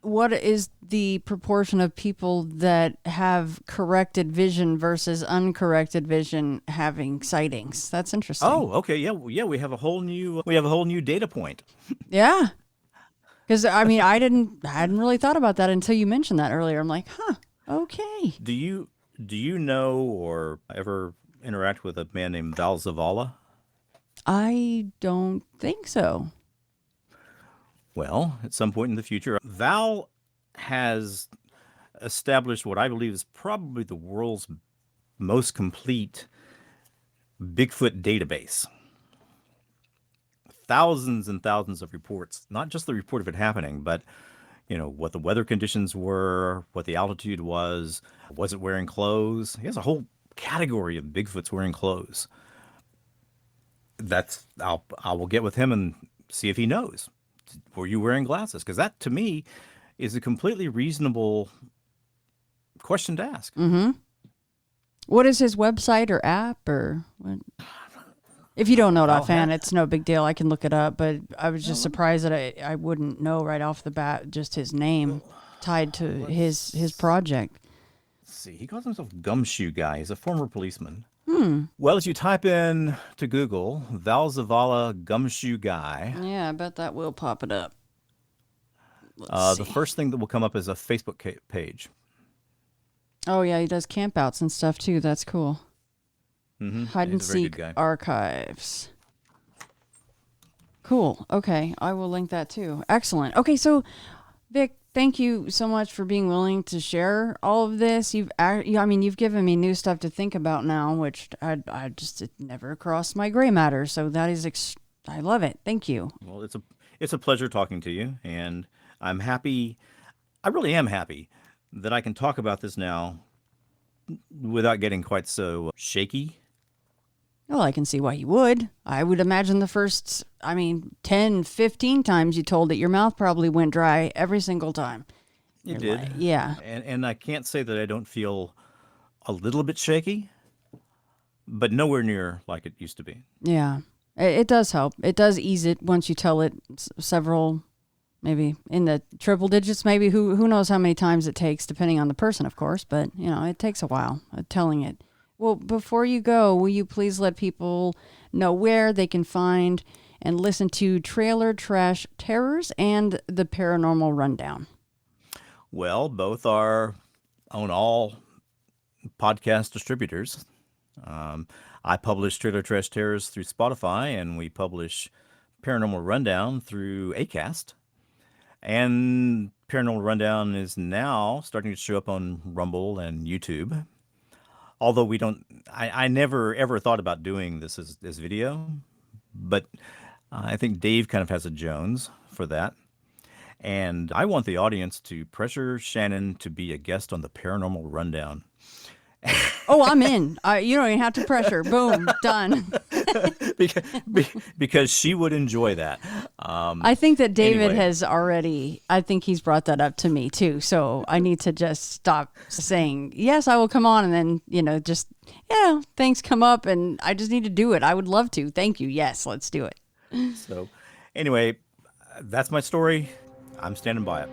what is the proportion of people that have corrected vision versus uncorrected vision having sightings. That's interesting. Oh, okay, yeah, we have a whole new data point. Yeah, because I hadn't really thought about that until you mentioned that earlier. I'm like, okay. Do you know or ever interact with a man named Val Zavala? I don't think so. Well, at some point in the future, Val has established what I believe is probably the world's most complete Bigfoot database. Thousands and thousands of reports, not just the report of it happening, but what the weather conditions were, what the altitude was it wearing clothes? He has a whole category of Bigfoots wearing clothes. I will get with him and see if he knows. Were you wearing glasses? Because that, to me, is a completely reasonable question to ask. Mm-hmm. What is his website or app or what? If you don't know it offhand, it's no big deal. I can look it up, but I was just surprised that I wouldn't know right off the bat just his name tied to his project. Let's see. He calls himself Gumshoe Guy. He's a former policeman. Well, as you type in to Google, Val Zavala Gumshoe Guy. Yeah, I bet that will pop it up. The first thing that will come up is a Facebook page. Oh, yeah, he does campouts and stuff, too. That's cool. Mm-hmm. Hide and Seek Archives. Cool. Okay, I will link that, too. Excellent. Okay, so, Vic, thank you so much for being willing to share all of this. You've given me new stuff to think about now, which it never crossed my gray matter. So that is, I love it. Thank you. Well, it's a pleasure talking to you, and I'm happy. I really am happy that I can talk about this now without getting quite so shaky. Well, I can see why you would. I would imagine the first, 10, 15 times you told it, your mouth probably went dry every single time. It did. Yeah. And I can't say that I don't feel a little bit shaky, but nowhere near like it used to be. Yeah. It does help. It does ease it once you tell it several, maybe in the triple digits, maybe. Who knows how many times it takes, depending on the person, of course. But, it takes a while telling it. Well, before you go, will you please let people know where they can find and listen to Trailer Trash Terrors and the Paranormal Rundown? Well, both are on all podcast distributors. I publish Trailer Trash Terrors through Spotify, and we publish Paranormal Rundown through Acast. And Paranormal Rundown is now starting to show up on Rumble and YouTube. Although I never ever thought about doing this as video, but I think Dave kind of has a Jones for that. And I want the audience to pressure Shannon to be a guest on the Paranormal Rundown. Oh, I'm in. You don't even have to pressure. Boom, done. because she would enjoy that. I think that David anyway. has already, I think he's brought that up to me too. So I need to just stop saying, yes, I will come on. And then, things come up and I just need to do it. I would love to. Thank you. Yes, let's do it. So anyway, that's my story. I'm standing by it.